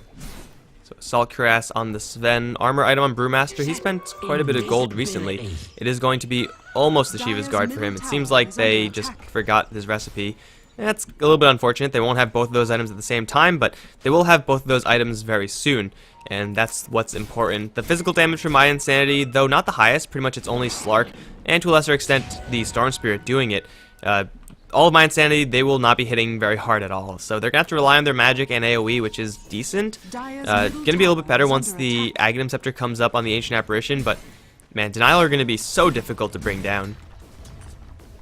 So Assault Cuirass on the Sven. Armor item on Brewmaster. He spent quite a bit of gold recently. It is going to be almost the Shiva's Guard for him. It seems like they just forgot his recipe. That's a little bit unfortunate. They won't have both of those items at the same time, but they will have both of those items very soon, and that's what's important. The physical damage from mYi, though not the highest, pretty much it's only Slark, and to a lesser extent the Storm Spirit doing it. All of mYi, they will not be hitting very hard at all, so they're going to have to rely on their magic and AoE, which is decent. Going to be a little bit better once the Aghanim Scepter comes up on the Ancient Apparition, but man, Denial are going to be so difficult to bring down.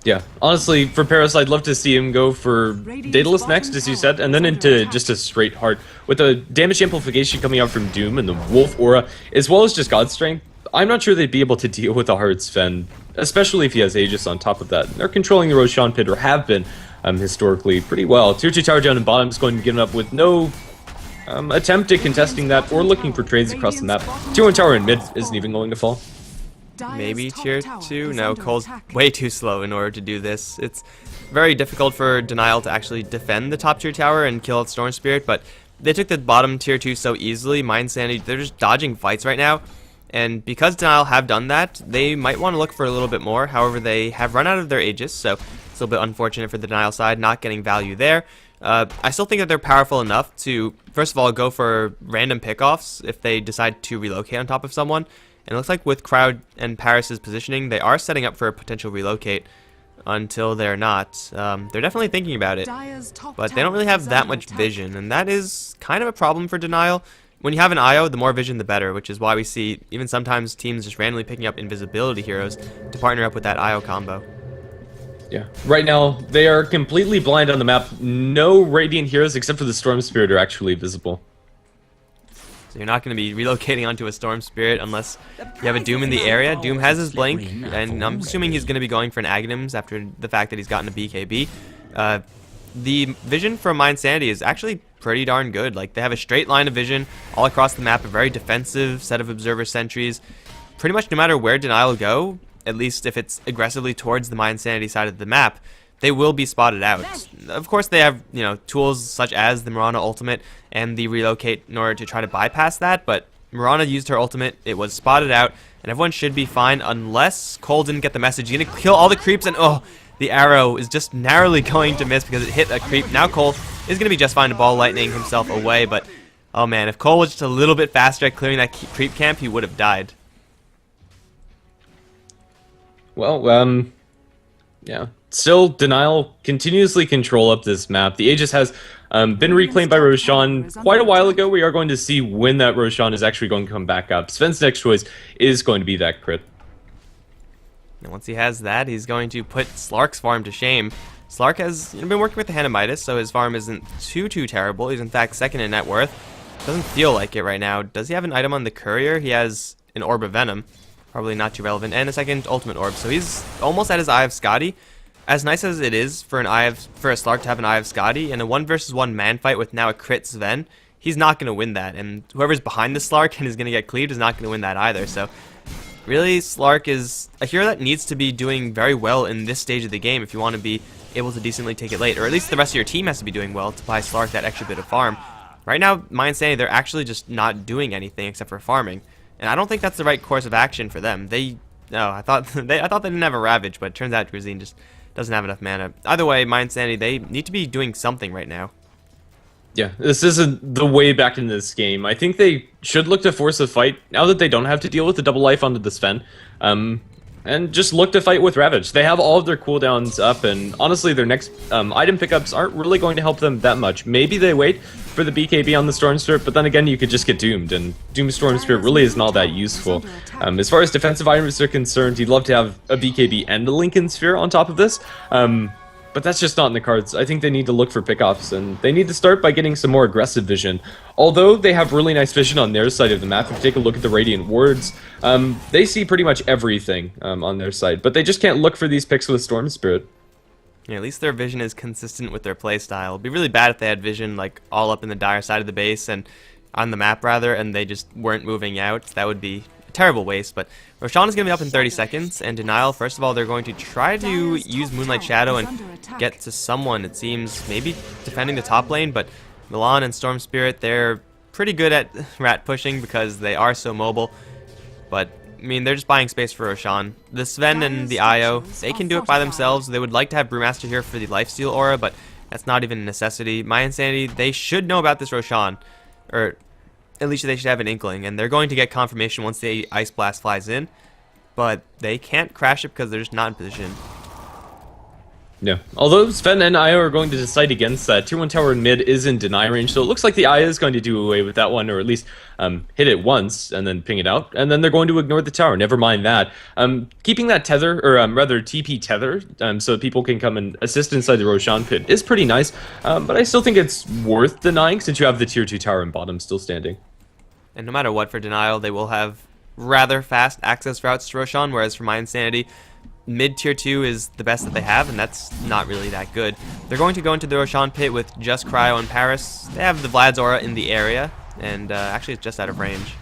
Yeah, honestly, for Paris, I'd love to see him go for Daedalus next, as you said, and then into just a straight heart. With the damage amplification coming out from Doom and the Wolf Aura, as well as just God's Strength, I'm not sure they'd be able to deal with a hard Sven, especially if he has Aegis on top of that. They're controlling the Roshan Pit, or have been, historically, pretty well. Tier 2 tower down in bottom is going to be given up with no attempt at contesting that, or looking for trades across the map. Tier 1 tower in mid isn't even going to fall. Maybe tier 2? No, Cole's way too slow in order to do this. It's very difficult for Denial to actually defend the top tier tower and kill its Storm Spirit, but they took the bottom tier 2 so easily. mYi, they're just dodging fights right now, And because Denial have done that, they might want to look for a little bit more. However, they have run out of their Aegis, so it's a little bit unfortunate for the Denial side, not getting value there. I still think that they're powerful enough to, first of all, go for random pickoffs if they decide to relocate on top of someone. And it looks like with Crowd and Paris's positioning, they are setting up for a potential relocate until they're not. They're definitely thinking about it, but they don't really have that much vision, and that is kind of a problem for Denial. When you have an IO, the more vision, the better, which is why we see even sometimes teams just randomly picking up invisibility heroes to partner up with that IO combo. Yeah. Right now, they are completely blind on the map. No Radiant heroes except for the Storm Spirit are actually visible. So you're not going to be relocating onto a Storm Spirit unless you have a Doom in the area. Doom has his Blink, and I'm assuming he's going to be going for an Aghanims after the fact that he's gotten a BKB. The vision from mYi is actually pretty darn good. Like, they have a straight line of vision all across the map, a very defensive set of observer sentries. Pretty much no matter where Denial go, at least if it's aggressively towards the mYi side of the map, they will be spotted out. Of course, they have, you know, tools such as the Mirana ultimate and the relocate in order to try to bypass that, but Mirana used her ultimate, it was spotted out, and everyone should be fine unless Cole didn't get the message. He's gonna kill all the creeps, and oh, the arrow is just narrowly going to miss because it hit a creep. Now Cole is gonna be just fine to ball lightning himself away, but oh man, if Cole was just a little bit faster at clearing that creep camp, he would have died. Well, yeah. Still, Denial continuously control up this map. The Aegis has been reclaimed by Roshan quite a while ago. We are going to see when that Roshan is actually going to come back up. Sven's next choice is going to be that crit. And once he has that, he's going to put Slark's farm to shame. Slark has been working with the Hanamitis, so his farm isn't too terrible. He's in fact second in net worth. Doesn't feel like it right now. Does he have an item on the Courier? He has an Orb of Venom. Probably not too relevant. And a second Ultimate Orb. So he's almost at his Eye of Scotty. As nice as it is for a Slark to have an Eye of Scotty, in a 1v1 man fight with now a crit Sven, he's not going to win that. And whoever's behind the Slark and is going to get cleaved is not going to win that either. So really, Slark is a hero that needs to be doing very well in this stage of the game if you want to be able to decently take it late. Or at least the rest of your team has to be doing well to buy Slark that extra bit of farm. Right now, mYi, they're actually just not doing anything except for farming. And I don't think that's the right course of action for them. I thought they didn't have a Ravage, but it turns out Drazine just doesn't have enough mana. Either way, mYi, they need to be doing something right now. Yeah, this isn't the way back in this game. I think they should look to force a fight now that they don't have to deal with the double life onto the Sven. And just look to fight with Ravage. They have all of their cooldowns up, and honestly, their next item pickups aren't really going to help them that much. Maybe they wait for the BKB on the Storm Spirit, but then again, you could just get doomed, and Doom Storm Spirit really isn't all that useful. As far as defensive items are concerned, you'd love to have a BKB and a Lincoln Sphere on top of this. But that's just not in the cards. I think they need to look for pickoffs, and they need to start by getting some more aggressive vision. Although they have really nice vision on their side of the map, if you take a look at the Radiant Wards, they see pretty much everything on their side, but they just can't look for these picks with Storm Spirit. Yeah, at least their vision is consistent with their playstyle. It'd be really bad if they had vision like all up in the dire side of the base and on the map rather, and they just weren't moving out. That would be a terrible waste. But Roshan is going to be up in 30 seconds, and Denial, first of all, they're going to try to use Moonlight Shadow and get to someone, it seems, maybe defending the top lane, but Milan and Storm Spirit, they're pretty good at rat pushing because they are so mobile. But I mean, they're just buying space for Roshan. The Sven and the IO, they can do it by themselves. They would like to have Brewmaster here for the lifesteal aura, but that's not even a necessity. mYi, they should know about this Roshan, or at least they should have an inkling, and they're going to get confirmation once the Ice Blast flies in, but they can't crash it because they're just not in position. Yeah, although Sven and Io are going to decide against that, Tier 1 tower in mid is in deny range, so it looks like the Io is going to do away with that one, or at least hit it once and then ping it out, and then they're going to ignore the tower, never mind that. Keeping that tether, or rather TP tether, so people can come and assist inside the Roshan pit is pretty nice, but I still think it's worth denying since you have the Tier 2 tower in bottom still standing. And no matter what for Denial, they will have rather fast access routes to Roshan, whereas for mYi, mid tier 2 is the best that they have, and that's not really that good. They're going to go into the Roshan pit with just Cryo and Paris. They have the Vlad's aura in the area, and actually it's just out of range.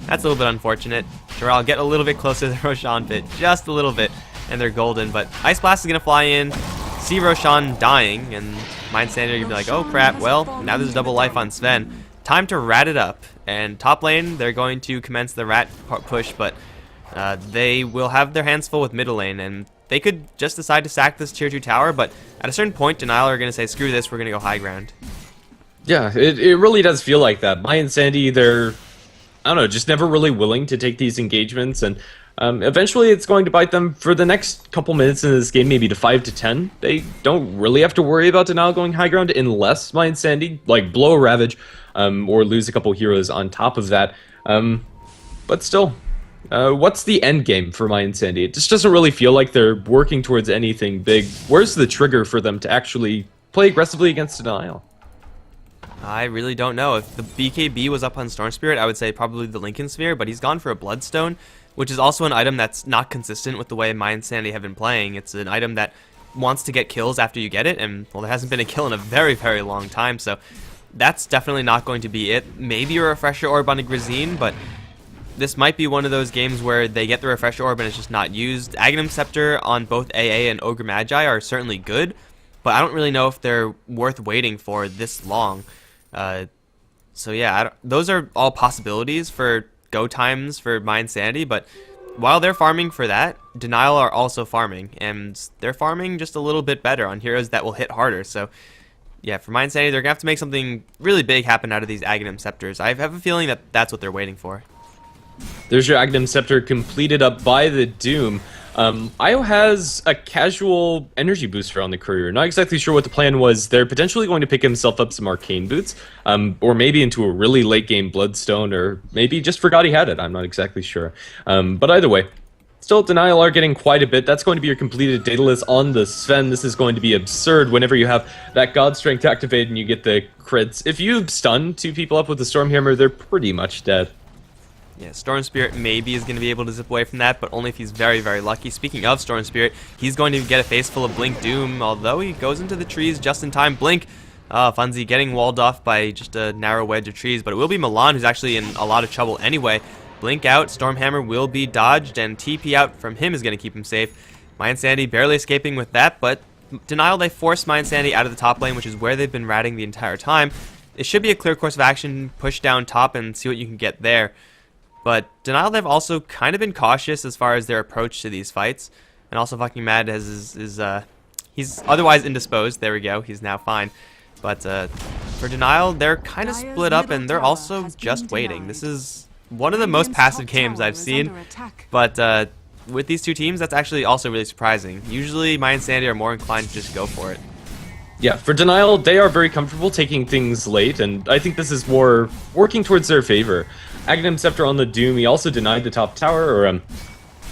That's a little bit unfortunate. Sure, I'll get a little bit closer to the Roshan pit, just a little bit, and they're golden, but Ice Blast is going to fly in, see Roshan dying, and mYi are going to be like, oh crap, well, now there's a double life on Sven. time to rat it up. And top lane, they're going to commence the rat push, but they will have their hands full with middle lane, and they could just decide to sack this tier 2 tower, but at a certain point, Denial are going to say, screw this, we're going to go high ground. Yeah, it really does feel like that. mYi and Sandy, they're, I don't know, just never really willing to take these engagements, and eventually it's going to bite them for the next couple minutes in this game, maybe to 5 to 10. They don't really have to worry about Denial going high ground unless mYi and Sandy, like, blow a Ravage, or lose a couple heroes on top of that. But still, what's the end game for mYi and Sandy? It just doesn't really feel like they're working towards anything big. Where's the trigger for them to actually play aggressively against Denial? I really don't know. If the BKB was up on Storm Spirit, I would say probably the Lincoln Sphere, but he's gone for a Bloodstone, which is also an item that's not consistent with the way mYi and Sandy have been playing. It's an item that wants to get kills after you get it, and, well, there hasn't been a kill in a very, very long time, so that's definitely not going to be it. Maybe a Refresher Orb on a Grazine, but this might be one of those games where they get the Refresher Orb and it's just not used. Aghanim Scepter on both AA and Ogre Magi are certainly good, but I don't really know if they're worth waiting for this long. So yeah, those are all possibilities for go times for mYi and Sandy, but while they're farming for that, Denial are also farming, and they're farming just a little bit better on heroes that will hit harder. So yeah, for mYi and Sandy, they're gonna have to make something really big happen out of these Aghanim Scepters. I have a feeling that that's what they're waiting for. There's your Aghanim Scepter completed up by the Doom. Io has a casual energy booster on the courier. Not exactly sure what the plan was. They're potentially going to pick himself up some arcane boots, or maybe into a really late game Bloodstone, or maybe just forgot he had it. I'm not exactly sure. But either way, still Denial are getting quite a bit. That's going to be your completed Daedalus on the Sven. This is going to be absurd whenever you have that God Strength activated and you get the crits. If you stun 2 people up with the Stormhammer, they're pretty much dead. Yeah, Storm Spirit maybe is going to be able to zip away from that, but only if he's very, very lucky. Speaking of Storm Spirit, he's going to get a face full of Blink Doom, although he goes into the trees just in time. Blink, Funzy getting walled off by just a narrow wedge of trees, but it will be Milan who's actually in a lot of trouble anyway. Blink out, Stormhammer will be dodged, and TP out from him is going to keep him safe. mYi and Sandy barely escaping with that, but Denial, they force mYi and Sandy out of the top lane, which is where they've been ratting the entire time. It should be a clear course of action, push down top and see what you can get there. But Denial, they've also kind of been cautious as far as their approach to these fights. And also fucking Mad has he's otherwise indisposed. There we go. He's now fine. But for Denial, they're kind of split up and they're also just waiting. This is one of the most passive games I've seen. But with these two teams, that's actually also really surprising. Usually, mYi and Sandy are more inclined to just go for it. Yeah, for Denial, they are very comfortable taking things late, and I think this is more working towards their favor. Aghanim Scepter on the Doom, he also denied the top tower, or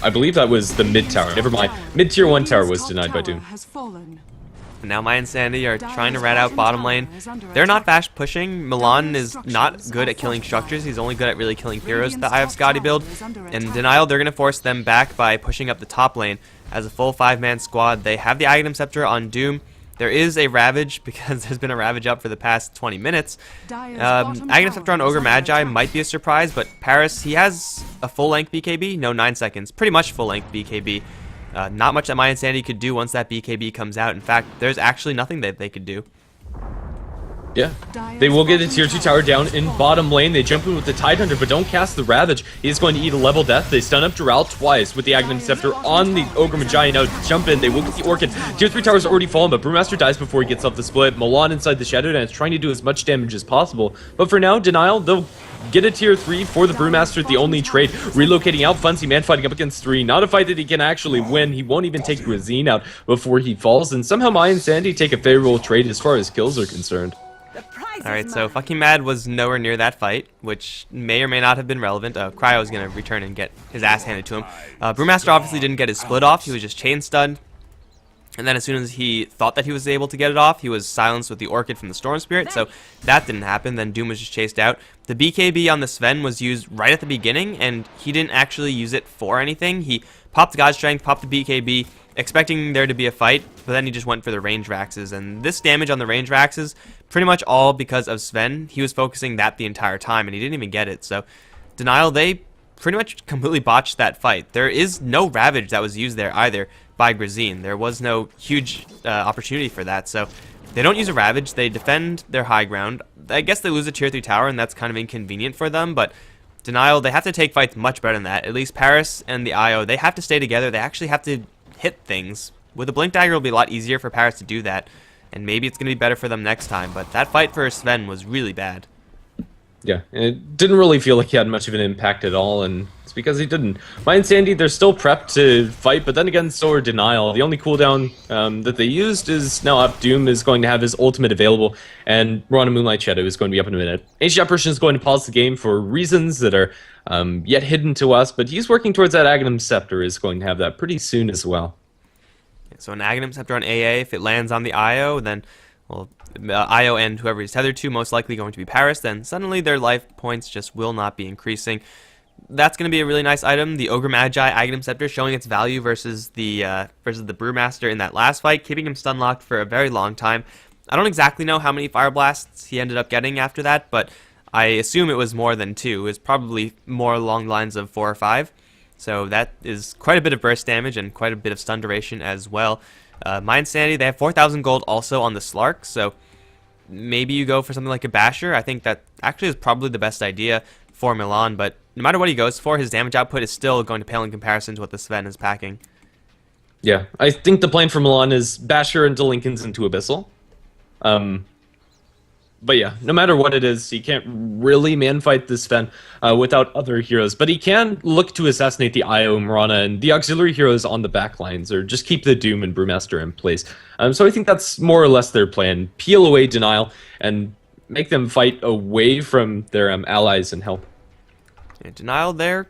I believe that was the mid tower. Never mind. Mid tier 1 tower was denied by Doom. Now mYi and Sandy are trying to rat out bottom lane. They're not fast pushing. Milan is not good at killing structures. He's only good at really killing heroes with the Eye of Scotty build. And Denial, they're going to force them back by pushing up the top lane. As a full 5-man squad, they have the Aghanim Scepter on Doom. There is a Ravage, because there's been a Ravage up for the past 20 minutes. Aghanim Scepter on Ogre Magi might be a surprise, but Paris, he has a full-length BKB. No, 9 seconds. Pretty much full-length BKB. Not much that mYi and Sandy could do once that BKB comes out. In fact, there's actually nothing that they could do. Yeah, they will get a tier 2 tower down in bottom lane. They jump in with the Tidehunter, but don't cast the Ravage. He's going to eat a level death. They stun up Doral twice with the Aghanim Scepter on the Ogre Magi. Now jump in. They will get the Orchid. Tier 3 tower's already fallen, but Brewmaster dies before he gets off the split. Milan inside the Shadow Dance trying to do as much damage as possible. But for now, Denial, they'll get a tier 3 for the Brewmaster, the only trade. Relocating out Funzy, man fighting up against 3. Not a fight that he can actually win. He won't even take Grazine out before he falls. And somehow mYi and Sandy take a favorable trade as far as kills are concerned. Alright, so fucking Mad was nowhere near that fight, which may or may not have been relevant. Cryo is going to return and get his ass handed to him. Brewmaster obviously didn't get his split off. He was just chain stunned. And then as soon as he thought that he was able to get it off, he was silenced with the Orchid from the Storm Spirit, so that didn't happen. Then Doom was just chased out. The BKB on the Sven was used right at the beginning, and he didn't actually use it for anything. He popped God Strength, popped the BKB, expecting there to be a fight, but then he just went for the range Raxes. And this damage on the range Raxes, pretty much all because of Sven. He was focusing that the entire time, and he didn't even get it. So Denial, they pretty much completely botched that fight. There is no Ravage that was used there either by Grazine. There was no huge opportunity for that. So They don't use a Ravage, they defend their high ground. I guess they lose a tier 3 tower, and that's kind of inconvenient for them, but Denial, they have to take fights much better than that. At least Paris and the IO, they have to stay together. They actually have to hit things. With a Blink Dagger, it'll be a lot easier for Paris to do that, and maybe it's going to be better for them next time, but that fight for Sven was really bad. Yeah, and it didn't really feel like he had much of an impact at all, and it's because he didn't. mYi and Sandy, they're still prepped to fight, but then again, so are Denial. The only cooldown that they used is now up. Doom is going to have his ultimate available, and Mirana Moonlight Shadow is going to be up in a minute. Ancient Apparition is going to pause the game for reasons that are yet hidden to us, but he's working towards that Aghanim Scepter, is going to have that pretty soon as well. So an Aghanim Scepter on AA, if it lands on the IO, then, well, IO and whoever he's tethered to, most likely going to be Paris, then suddenly their life points just will not be increasing. That's going to be a really nice item. The Ogre Magi Aghanim Scepter showing its value versus the Brewmaster in that last fight, keeping him stun locked for a very long time. I don't exactly know how many Fire Blasts he ended up getting after that, but I assume it was more than 2. It was probably more along the lines of 4 or 5. So that is quite a bit of burst damage and quite a bit of stun duration as well. mYi and Sandy, they have 4,000 gold also on the Slark, so maybe you go for something like a Basher. I think that actually is probably the best idea for Milan, but no matter what he goes for, his damage output is still going to pale in comparison to what the Sven is packing. Yeah, I think the plan for Milan is Basher into Lincolns into Abyssal. But yeah, no matter what it is, he can't really man-fight this Sven without other heroes. But he can look to assassinate the IO, Mirana, and the auxiliary heroes on the backlines, or just keep the Doom and Brewmaster in place. So I think that's more or less their plan. Peel away Denial and make them fight away from their allies and help. Yeah, Denial, they're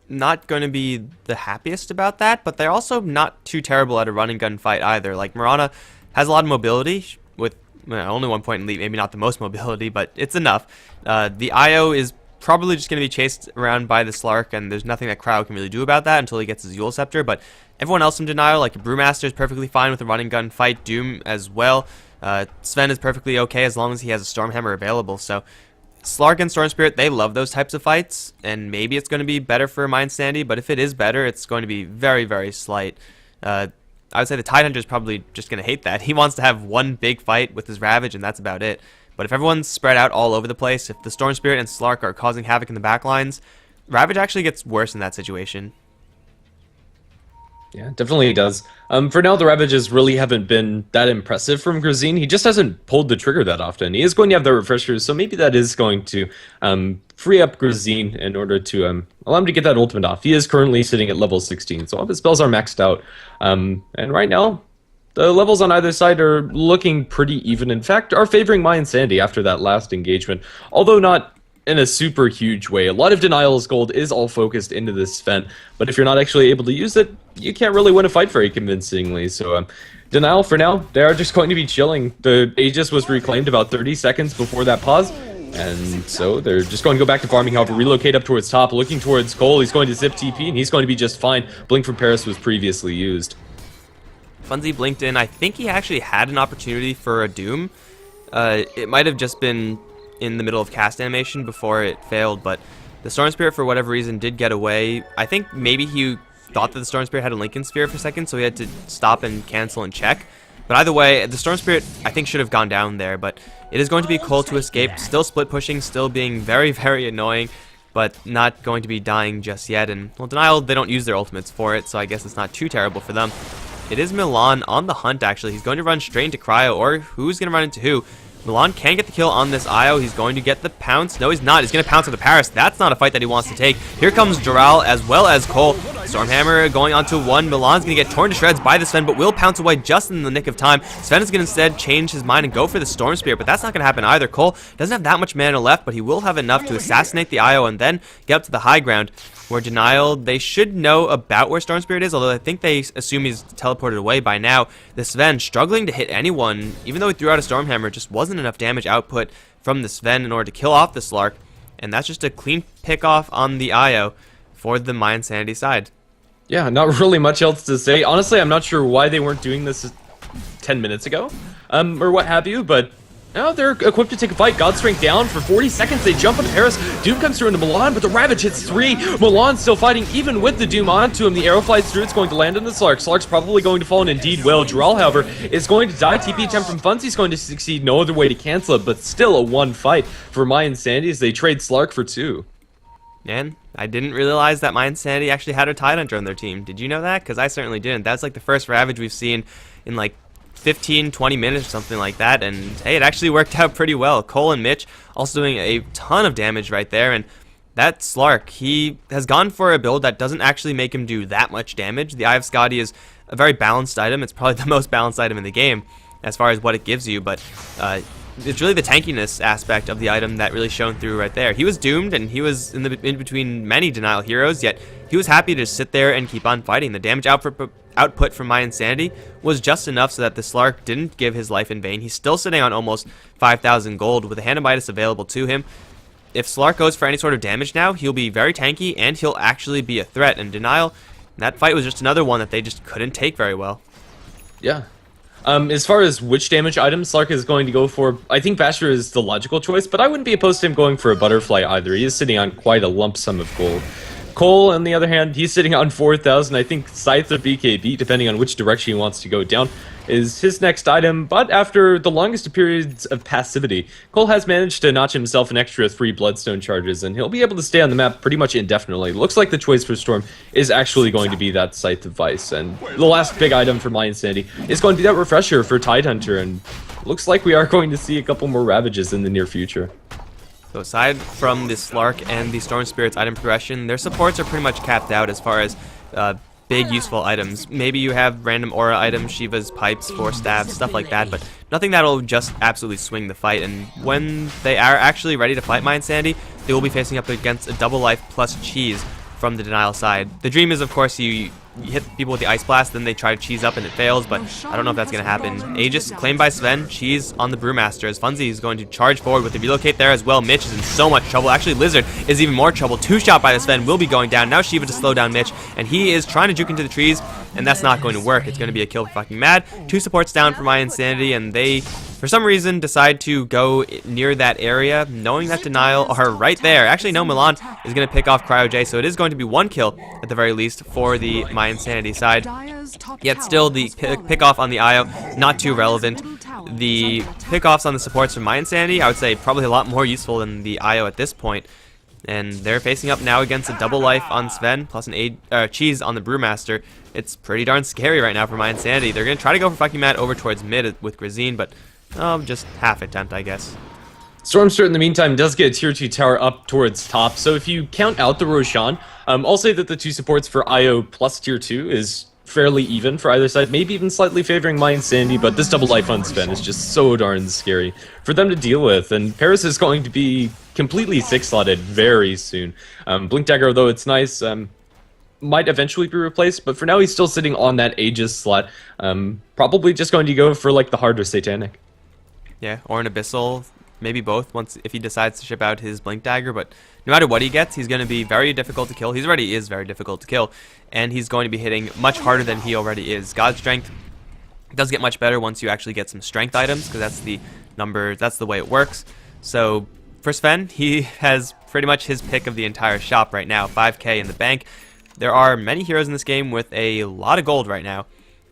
not going to be the happiest about that, but they're also not too terrible at a run and gun fight either. Like, Mirana has a lot of mobility with only 1 point in lead, maybe not the most mobility, but it's enough. The IO is probably just going to be chased around by the Slark, and there's nothing that Cryo can really do about that until he gets his Yule Scepter, but everyone else in Denial, like Brewmaster, is perfectly fine with a run and gun fight, Doom as well. Sven is perfectly okay as long as he has a Stormhammer available, so Slark and Storm Spirit, they love those types of fights, and maybe it's going to be better for mYi and Sandy, but if it is better, it's going to be very, very slight. I would say the Tidehunter is probably just going to hate that. He wants to have one big fight with his Ravage, and that's about it. But if everyone's spread out all over the place, if the Storm Spirit and Slark are causing havoc in the backlines, Ravage actually gets worse in that situation. Yeah, definitely does. For now, the Ravages really haven't been that impressive from Grazine. He just hasn't pulled the trigger that often. He is going to have the refreshers, so maybe that is going to free up Grazine in order to allow him to get that ultimate off. He is currently sitting at level 16, so all of his spells are maxed out. And right now, the levels on either side are looking pretty even. In fact, are favoring mYi and Sandy after that last engagement, although not in a super huge way. A lot of Denial's gold is all focused into this Sven, but if you're not actually able to use it, you can't really win a fight very convincingly. So Denial, for now, they are just going to be chilling. The Aegis was reclaimed about 30 seconds before that pause, and so they're just going to go back to farming. However, relocate up towards top, looking towards Cole. He's going to zip TP, and he's going to be just fine. Blink from Paris was previously used. Funzy blinked in. I think he actually had an opportunity for a Doom. It might have just been in the middle of cast animation before it failed, but the Storm Spirit, for whatever reason, did get away. I think maybe he thought that the Storm Spirit had a Lincoln Sphere for a second, so he had to stop and cancel and check. But either way, the Storm Spirit, I think, should have gone down there, but it is going to be Cole to escape, still split pushing, still being very, very annoying, but not going to be dying just yet. And, well, Denial, they don't use their ultimates for it, so I guess it's not too terrible for them. It is Milan on the hunt, actually. He's going to run straight into Cryo, or who's going to run into who? Milan can get the kill on this IO. He's going to get the pounce. No, he's not. He's going to pounce on the Paris. That's not a fight that he wants to take. Here comes Doral as well as Cole. Stormhammer going onto one. Milan's going to get torn to shreds by the Sven, but will pounce away just in the nick of time. Sven is going to instead change his mind and go for the Storm Spear, but that's not going to happen either. Cole doesn't have that much mana left, but he will have enough to assassinate the IO and then get up to the high ground, where Denial, they should know about where Storm Spirit is, although I think they assume he's teleported away by now. The Sven struggling to hit anyone, even though he threw out a Stormhammer, just wasn't enough damage output from the Sven in order to kill off the Slark, and that's just a clean pick off on the IO for the mYi and Sandy side. Yeah, not really much else to say. Honestly, I'm not sure why they weren't doing this 10 minutes ago, or what have you, but Now they're equipped to take a fight. God Strength down for 40 seconds. They jump onto Paris. Doom comes through into Milan, but the Ravage hits 3. Milan still fighting, even with the Doom onto him. The arrow flies through. It's going to land on the Slark. Slark's probably going to fall, and indeed will. Dural, however, is going to die. TP attempt from Funzy's going to succeed. No other way to cancel it, but still a 1 fight for mYi as they trade Slark for 2. And I didn't realize that mYi actually had a Tidehunter on their team. Did you know that? Because I certainly didn't. That's like the first Ravage we've seen in like 15-20 minutes or something like that, and hey, it actually worked out pretty well. Cole and Mitch also doing a ton of damage right there, and that Slark, he has gone for a build that doesn't actually make him do that much damage. The Eye of Skadi is a very balanced item. It's probably the most balanced item in the game as far as what it gives you, but it's really the tankiness aspect of the item that really shone through right there. He was doomed, and he was in between many denial heroes, yet he was happy to sit there and keep on fighting. The damage output from mYi was just enough so that the Slark didn't give his life in vain. He's still sitting on almost 5,000 gold with a Hand of Midas available to him. If Slark goes for any sort of damage now, he'll be very tanky, and he'll actually be a threat. And Denial, that fight was just another one that they just couldn't take very well. Yeah. As far as which damage item Slark is going to go for, I think Basher is the logical choice, but I wouldn't be opposed to him going for a Butterfly either. He is sitting on quite a lump sum of gold. Cole, on the other hand, he's sitting on 4,000. I think Scythe or BKB, depending on which direction he wants to go down, is his next item. But after the longest periods of passivity, Cole has managed to notch himself an extra 3 Bloodstone charges, and he'll be able to stay on the map pretty much indefinitely. Looks like the choice for Storm is actually going to be that Scythe of Vice. And the last big item for mYi is going to be that Refresher for Tidehunter, and looks like we are going to see a couple more Ravages in the near future. So aside from the Slark and the Storm Spirit's item progression, their supports are pretty much capped out as far as big useful items. Maybe you have random aura items, Shiva's pipes, Force Stabs, stuff like that, but nothing that'll just absolutely swing the fight. And when they are actually ready to fight mYi, they will be facing up against a double life plus cheese from the Denial side. The dream is, of course, you hit people with the Ice Blast, then they try to cheese up and it fails, but I don't know if that's going to happen. Aegis claimed by Sven, cheese on the Brewmaster, as Funzy is going to charge forward with the relocate there as well. Mitch is in so much trouble. Actually, Lizard is even more trouble. 2-shot by the Sven will be going down. Now Shiva to slow down Mitch, and he is trying to juke into the trees, and that's not going to work. It's going to be a kill for fucking mad. 2 supports down for mYi, and they, for some reason, decide to go near that area, knowing that Denial are right there. Actually, no, Milan is going to pick off Cryo J, so it is going to be 1 kill at the very least for the mYi side. Yet still, the pick off on the IO, not too relevant. The pick-offs on the supports from mYi, I would say probably a lot more useful than the IO at this point. And they're facing up now against a double life on Sven, plus an cheese on the Brewmaster. It's pretty darn scary right now for mYi. They're going to try to go for fucking mad over towards mid with Grazine, but just half attempt, I guess. Stormstart, in the meantime, does get a tier 2 tower up towards top, so if you count out the Roshan, I'll say that the 2 supports for IO plus tier 2 is fairly even for either side, maybe even slightly favoring mYi, but this double life on Sven is just so darn scary for them to deal with, and Paris is going to be completely 6-slotted very soon. Blink Dagger, though it's nice, might eventually be replaced, but for now he's still sitting on that Aegis slot, probably just going to go for like the harder Satanic. Yeah, or an Abyssal. Maybe both, once if he decides to ship out his Blink Dagger, but no matter what he gets, he's going to be very difficult to kill. He already is very difficult to kill, and he's going to be hitting much harder than he already is. God Strength does get much better once you actually get some strength items, because that's the number, that's the way it works. So for Sven, he has pretty much his pick of the entire shop right now, 5k in the bank. There are many heroes in this game with a lot of gold right now,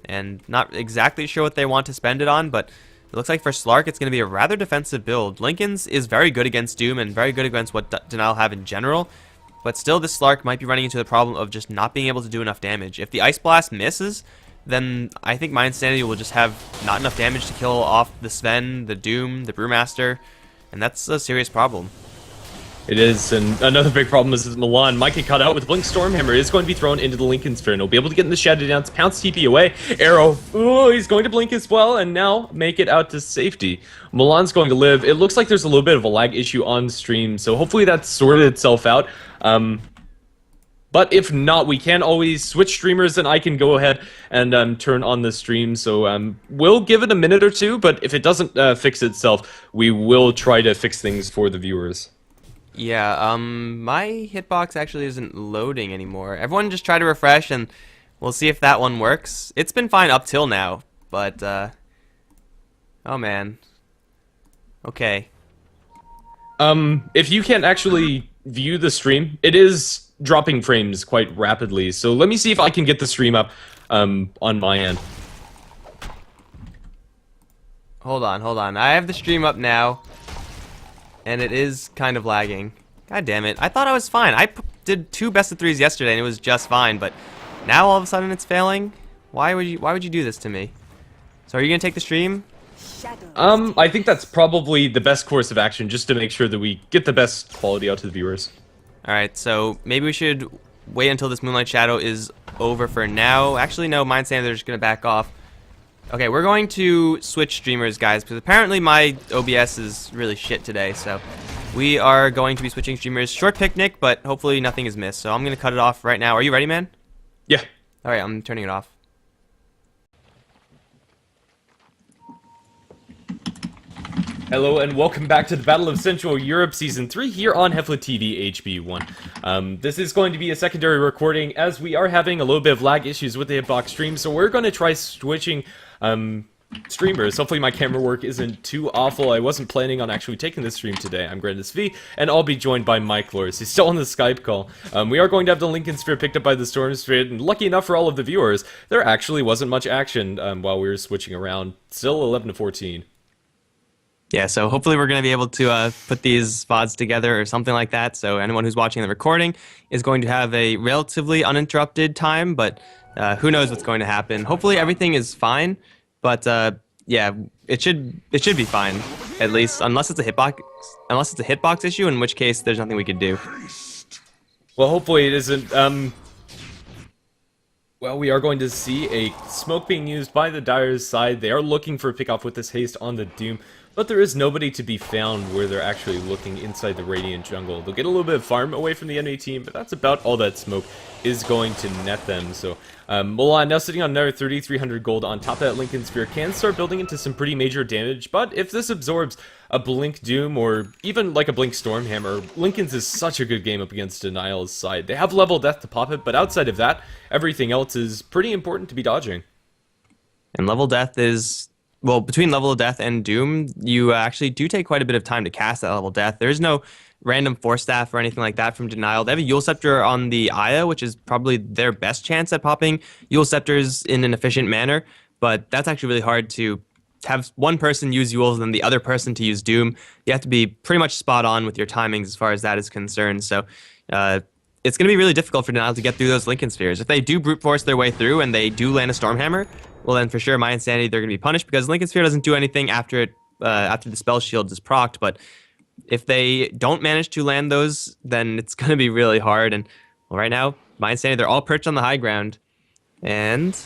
and not exactly sure what they want to spend it on, but it looks like for Slark, it's going to be a rather defensive build. Lincoln's is very good against Doom and very good against what Denial have in general, but still this Slark might be running into the problem of just not being able to do enough damage. If the Ice Blast misses, then I think mYi will just have not enough damage to kill off the Sven, the Doom, the Brewmaster, and that's a serious problem. It is, and another big problem is that Milan might get caught out with Blink Stormhammer. It is going to be thrown into the Lincoln Sphere, and he'll be able to get in the Shadow Dance, pounce TP away. Arrow, ooh, he's going to blink as well, and now make it out to safety. Milan's going to live. It looks like there's a little bit of a lag issue on stream, so hopefully that's sorted itself out. But if not, we can always switch streamers, and I can go ahead and turn on the stream. So we'll give it a minute or two, but if it doesn't fix itself, we will try to fix things for the viewers. Yeah, my hitbox actually isn't loading anymore. Everyone just try to refresh, and we'll see if that one works. It's been fine up till now, but, oh man. Okay. If you can't actually view the stream, it is dropping frames quite rapidly. So let me see if I can get the stream up on my end. Hold on. I have the stream up now, and it is kind of lagging. God damn it. I thought I was fine. I did 2 best of 3s yesterday, and it was just fine, but now all of a sudden it's failing? Why would you do this to me? So are you going to take the stream? I think that's probably the best course of action, just to make sure that we get the best quality out to the viewers. Alright, so maybe we should wait until this Moonlight Shadow is over for now. Actually, no, mine's saying they're just going to back off. Okay, we're going to switch streamers, guys, because apparently my OBS is really shit today, so we are going to be switching streamers. Short picnic, but hopefully nothing is missed, so I'm going to cut it off right now. Are you ready, man? Yeah. Alright, I'm turning it off. Hello and welcome back to the Battle of Central Europe Season 3 here on HeflaTV HB1. This is going to be a secondary recording as we are having a little bit of lag issues with the hitbox stream, so we're going to try switching streamers. Hopefully my camera work isn't too awful. I wasn't planning on actually taking this stream today. I'm Grandis V, and I'll be joined by Mike Lors. He's still on the Skype call. We are going to have the Lincoln Sphere picked up by the Storm Sphere, and lucky enough for all of the viewers, there actually wasn't much action while we were switching around. Still 11 to 14. Yeah, so hopefully we're going to be able to put these VODs together or something like that, so anyone who's watching the recording is going to have a relatively uninterrupted time, but who knows what's going to happen. Hopefully everything is fine, but yeah, it should be fine, at least, unless it's a hitbox issue, in which case there's nothing we could do. Well, hopefully it isn't. Well, we are going to see a smoke being used by the Dyer's side. They are looking for a pickoff with this haste on the Doom, but there is nobody to be found where they're actually looking inside the Radiant jungle. They'll get a little bit of farm away from the enemy team, but that's about all that smoke is going to net them. So Milan now sitting on another 3,300 gold on top of that Lincoln Sphere, can start building into some pretty major damage, but if this absorbs a Blink Doom or even like a Blink Stormhammer, Lincoln's is such a good game up against Denial's side. They have level death to pop it, but outside of that, everything else is pretty important to be dodging. And level death is, well, between level of death and Doom, you actually do take quite a bit of time to cast that level death. There's no random Force Staff or anything like that from Denial. They have a Yule Scepter on the Aya, which is probably their best chance at popping Yule Scepters in an efficient manner, but that's actually really hard to have one person use Yules and then the other person to use Doom. You have to be pretty much spot on with your timings as far as that is concerned, so it's going to be really difficult for Denial to get through those Lincoln Spheres. If they do brute force their way through and they do land a Stormhammer, well then for sure, my Insanity, they're going to be punished because Lincoln Sphere doesn't do anything after the Spell Shield is procced, but if they don't manage to land those, then it's going to be really hard, and well, right now, my Insanity, they're all perched on the high ground, and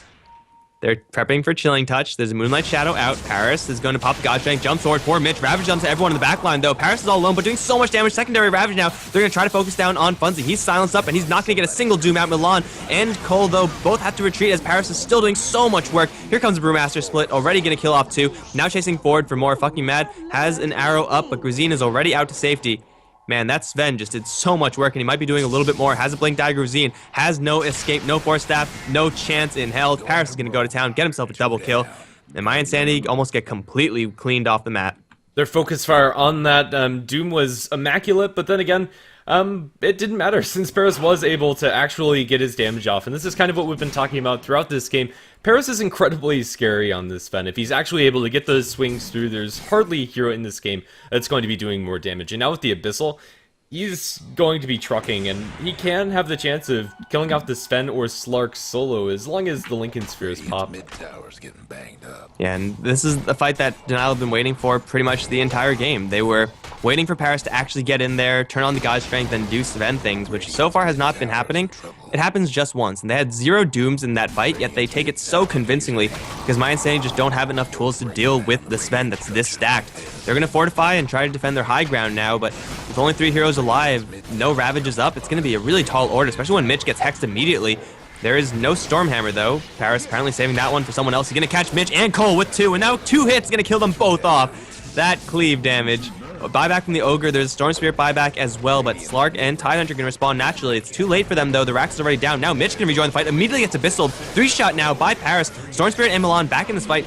they're prepping for Chilling Touch. There's a Moonlight Shadow out. Paris is going to pop the Godstrength, jump sword for Mitch. Ravage jumps at everyone in the back line, though. Paris is all alone, but doing so much damage. Secondary Ravage now. They're going to try to focus down on Funzy. He's silenced up, and he's not going to get a single Doom out. Milan and Cole, though, both have to retreat as Paris is still doing so much work. Here comes the Brewmaster split, already going to kill off 2. Now chasing forward for more. Fucking Mad has an arrow up, but Grazine is already out to safety. Man, that Sven just did so much work, and he might be doing a little bit more. Has a Blink Dagger. Grazine has no escape, no Force Staff, no chance in hell. Paris is going to go to town, get himself a double kill, and my Insanity almost get completely cleaned off the map. Their focus fire on that Doom was immaculate, but then again, it didn't matter since Paris was able to actually get his damage off, and this is kind of what we've been talking about throughout this game. Paris is incredibly scary on this Sven. If he's actually able to get those swings through, there's hardly a hero in this game that's going to be doing more damage. And now with the Abyssal, he's going to be trucking, and he can have the chance of killing off the Sven or Slark solo as long as the Lincoln Spheres pop. Yeah, and this is a fight that Denial have been waiting for pretty much the entire game. They were waiting for Paris to actually get in there, turn on the Godstrength, and do Sven things, which so far has not been happening. It happens just once, and they had 0 Dooms in that fight, yet they take it so convincingly because my Insanity just don't have enough tools to deal with the Sven that's this stacked. They're going to fortify and try to defend their high ground now, but with only 3 heroes alive, no Ravages up, it's going to be a really tall order, especially when Mitch gets hexed immediately. There is no Stormhammer, though. Paris apparently saving that one for someone else. He's going to catch Mitch and Cole with 2, and now 2 hits going to kill them both off. That cleave damage. Buyback from the Ogre. There's a Storm Spirit buyback as well, but Slark and Tidehunter are going to respond naturally. It's too late for them, though. The Rax is already down. Now Mitch can rejoin the fight. Immediately gets Abyssal. 3-shot now by Paris. Storm Spirit and Milan back in this fight.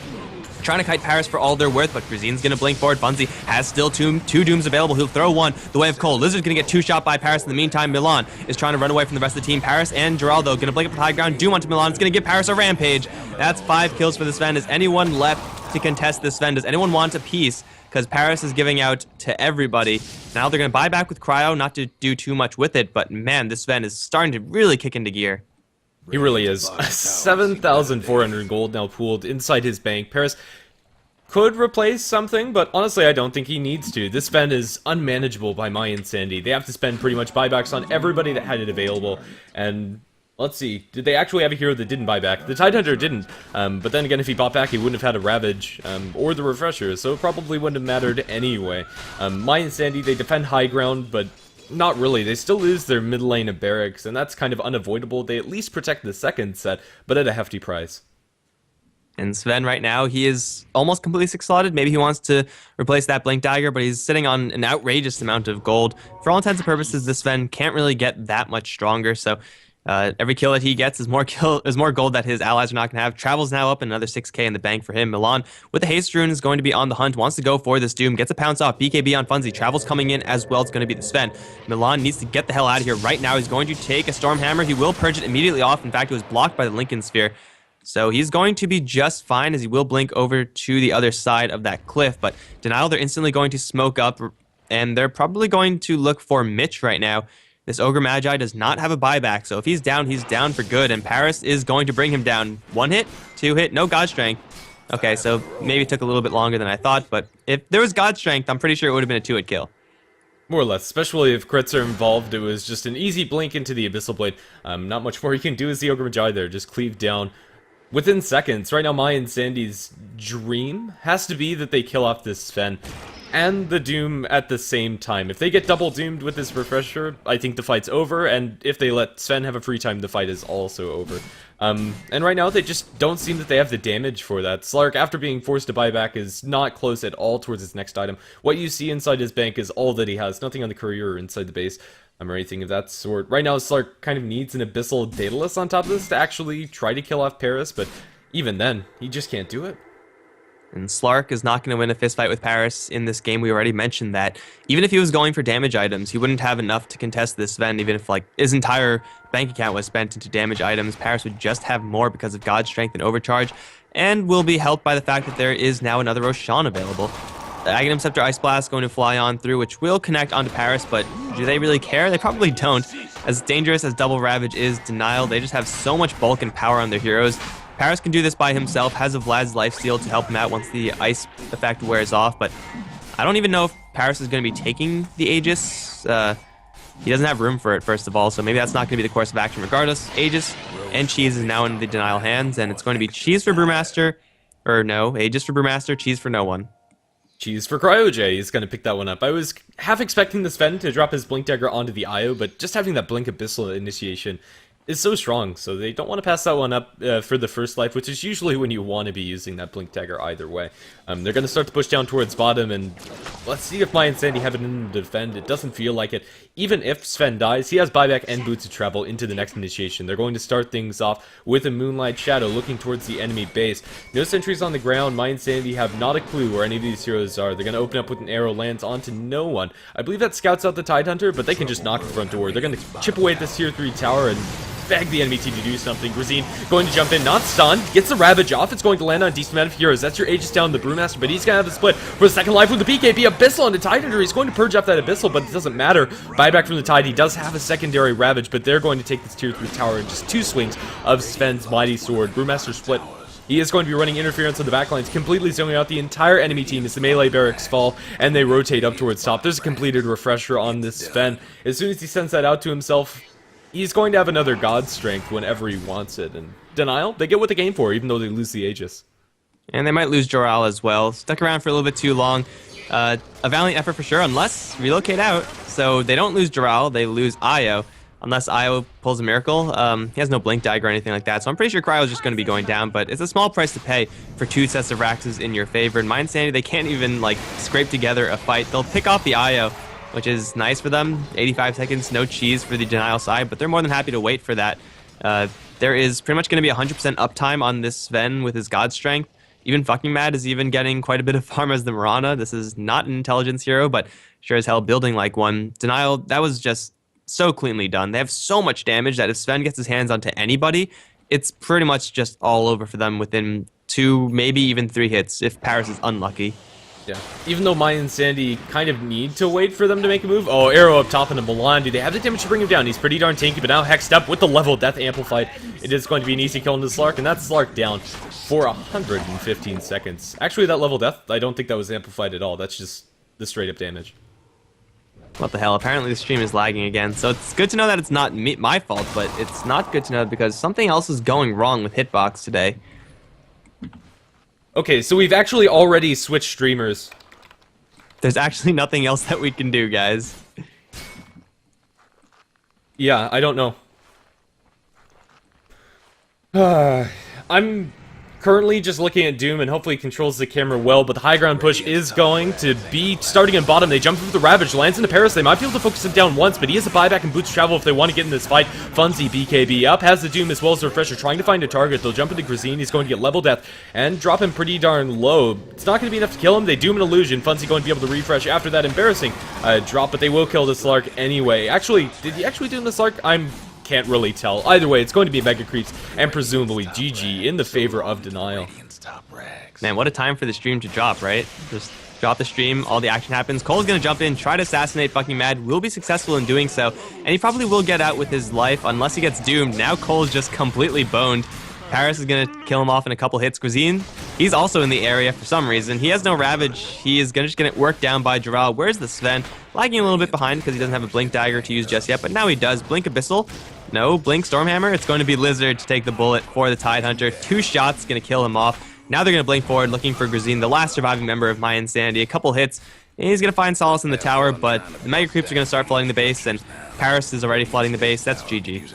trying to kite Paris for all they're worth, but Grizine's going to blink forward. Funzy has still two Dooms available. He'll throw one the way of Cole. Lizard's going to get 2 shot by Paris. In the meantime, Milan is trying to run away from the rest of the team. Paris and Geraldo going to blink up the high ground. Doom onto Milan. It's going to give Paris a rampage. That's 5 kills for the Sven. Is anyone left to contest this Sven? Does anyone want a piece? Because Paris is giving out to everybody. Now they're going to buy back with Cryo, not to do too much with it, but man, this Sven is starting to really kick into gear. He really is. 7,400 gold now pooled inside his bank. Paris could replace something, but honestly, I don't think he needs to. This spend is unmanageable by mYi and Sandy. They have to spend pretty much buybacks on everybody that had it available, and let's see, did they actually have a hero that didn't buy back? The Tidehunter didn't, but then again, if he bought back, he wouldn't have had a Ravage, or the Refresher, so it probably wouldn't have mattered anyway. mYi and Sandy, they defend high ground, but not really. They still lose their mid lane of barracks, and that's kind of unavoidable. They at least protect the second set, but at a hefty price. And Sven right now, he is almost completely 6-slotted. Maybe he wants to replace that Blink Dagger, but he's sitting on an outrageous amount of gold. For all intents and purposes, this Sven can't really get that much stronger, so every kill that he gets is more gold that his allies are not going to have. Travel's now up another 6k in the bank for him. Milan, with the Haste Rune, is going to be on the hunt, wants to go for this Doom, gets a pounce off. BKB on Funzy. Travel's coming in as well. It's going to be the Sven. Milan needs to get the hell out of here right now. He's going to take a Stormhammer. He will purge it immediately off. In fact, it was blocked by the Lincoln Sphere. So he's going to be just fine, as he will blink over to the other side of that cliff. But Denial, they're instantly going to smoke up, and they're probably going to look for Mitch right now. This Ogre Magi does not have a buyback, so if he's down for good, and Paris is going to bring him down. 1 hit, 2 hit, no God Strength. Okay, so maybe it took a little bit longer than I thought, but if there was God Strength, I'm pretty sure it would have been a 2-hit kill. More or less, especially if crits are involved. It was just an easy blink into the Abyssal Blade. Not much more you can do as the Ogre Magi there, just cleave down within seconds. Right now, mYi and Sandy's dream has to be that they kill off this Sven and the Doom at the same time. If they get double doomed with this Refresher, I think the fight's over, and if they let Sven have a free time, the fight is also over. And right now, they just don't seem that they have the damage for that. Slark, after being forced to buy back, is not close at all towards his next item. What you see inside his bank is all that he has, nothing on the courier or inside the base, or anything of that sort. Right now, Slark kind of needs an Abyssal Daedalus on top of this to actually try to kill off Paris, but even then, he just can't do it. And Slark is not going to win a fistfight with Paris in this game. We already mentioned that. Even if he was going for damage items, he wouldn't have enough to contest this Sven. Even if like his entire bank account was spent into damage items, Paris would just have more because of God Strength and Overcharge, and will be helped by the fact that there is now another Roshan available. The Aghanim Scepter Ice Blast going to fly on through, which will connect onto Paris, but do they really care? They probably don't. As dangerous as Double Ravage is, Denial, they just have so much bulk and power on their heroes. Paris can do this by himself, has a Vlad's lifesteal to help him out once the ice effect wears off, but I don't even know if Paris is going to be taking the Aegis. He doesn't have room for it, first of all, so maybe that's not going to be the course of action regardless. Aegis and Cheese is now in the Denial hands, and it's going to be Cheese for Brewmaster, or no, Aegis for Brewmaster, Cheese for no one. Cheese for CryoJ is going to pick that one up. I was half expecting the Sven to drop his Blink Dagger onto the Io, but just having that Blink Abyssal initiation is so strong, so they don't want to pass that one up for the first life, which is usually when you want to be using that Blink Dagger either way. They're going to start to push down towards bottom, and let's see if mYi and Sandy have it in to defend. It doesn't feel like it. Even if Sven dies, he has buyback and Boots of Travel into the next initiation. They're going to start things off with a Moonlight Shadow looking towards the enemy base. No sentries on the ground. mYi and Sandy have not a clue where any of these heroes are. They're going to open up with an arrow, lands onto no one. I believe that scouts out the Tidehunter, but they can just knock the front door. They're going to chip away at this tier 3 tower and beg the enemy team to do something. Grazine going to jump in, not stunned, gets the Ravage off. It's going to land on a decent amount of heroes. That's your Aegis down the Brewmaster, but he's going to have a split for the second life with the BKB. Abyssal on the Tidehunter. He's going to purge up that Abyssal, but it doesn't matter. Buyback from the Tide. He does have a secondary Ravage, but they're going to take this tier 3 tower in just 2 swings of Sven's Mighty Sword. Brewmaster split. He is going to be running interference on the backlines, completely zoning out the entire enemy team as the melee barracks fall and they rotate up towards top. There's a completed Refresher on this Sven. As soon as he sends that out to himself, he's going to have another God Strength whenever he wants it. And Denial, they get what they came for, even though they lose the Aegis. And they might lose Joral as well. Stuck around for a little bit too long. A valiant effort for sure, unless relocate out. So they don't lose Joral, they lose Io. Unless Io pulls a miracle. He has no Blink Dagger or anything like that, so I'm pretty sure Cryo is just going to be going down, but it's a small price to pay for 2 sets of Raxes in your favor. And mYi and Sandy, they can't even, like, scrape together a fight. They'll pick off the Io, which is nice for them. 85 seconds, no cheese for the Denial side, but they're more than happy to wait for that. There is pretty much going to be 100% uptime on this Sven with his God Strength. Even fucking Mad is even getting quite a bit of farm as the Mirana. This is not an intelligence hero, but sure as hell building like one. Denial, that was just so cleanly done. They have so much damage that if Sven gets his hands onto anybody, it's pretty much just all over for them within 2, maybe even 3 hits if Paris is unlucky. Yeah. Even though mYi and Sandy kind of need to wait for them to make a move. Oh, arrow up top into Milan. Do they have the damage to bring him down? He's pretty darn tanky, but now hexed up with the level death amplified. It is going to be an easy kill into Slark, and that's Slark down for 115 seconds. Actually, that level death, I don't think that was amplified at all. That's just the straight up damage. What the hell? Apparently the stream is lagging again, so it's good to know that it's not my fault, but it's not good to know because something else is going wrong with Hitbox today. Okay, so we've actually already switched streamers. There's actually nothing else that we can do, guys. Yeah, I don't know. I'm currently just looking at Doom and hopefully controls the camera well, but the high ground push is going to be starting in bottom. They jump through the Ravage, lands into Paris. They might be able to focus him down once, but he has a buyback and boots travel if they want to get in this fight. Funzy, BKB up, has the Doom as well as the Refresher, trying to find a target. They'll jump into Grazine. He's going to get level death and drop him pretty darn low. It's not going to be enough to kill him. They Doom an Illusion. Funzy going to be able to refresh after that embarrassing drop, but they will kill the Slark anyway. Actually, did he actually Doom the Slark? Can't really tell. Either way, it's going to be Mega Creeps and presumably GG in the favor of Denial. Man, what a time for the stream to drop, right? Just drop the stream, all the action happens. Cole's gonna jump in, try to assassinate fucking Mad, will be successful in doing so, and he probably will get out with his life unless he gets doomed. Now Cole's just completely boned. Paris is gonna kill him off in a couple hits. Grazine, he's also in the area for some reason. He has no Ravage. He is just gonna get worked down by Jarrell. Where's the Sven? Lagging a little bit behind because he doesn't have a Blink Dagger to use just yet, but now he does. Blink Abyssal. No, Blink Stormhammer. It's going to be Lizard to take the bullet for the Tidehunter. 2 shots, going to kill him off. Now they're going to blink forward, looking for Grazine, the last surviving member of mYi and Sandy. A couple hits, and he's going to find solace in the tower, but the Mega Creeps are going to start flooding the base, and Paris is already flooding the base. That's GG.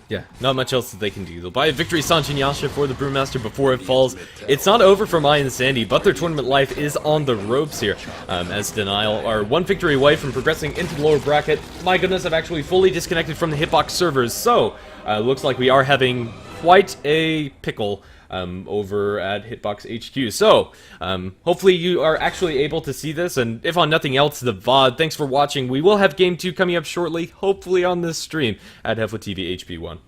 Yeah, not much else that they can do. They'll buy a victory Sanjinyasha for the Brewmaster before it falls. It's not over for mYi and Sandy, but their tournament life is on the ropes here. As Denial are 1 victory away from progressing into the lower bracket. My goodness, I've actually fully disconnected from the Hitbox servers, so looks like we are having quite a pickle over at Hitbox HQ. So, hopefully you are actually able to see this, and if on nothing else, the VOD. Thanks for watching. We will have Game 2 coming up shortly, hopefully on this stream at HeflaTV HP1.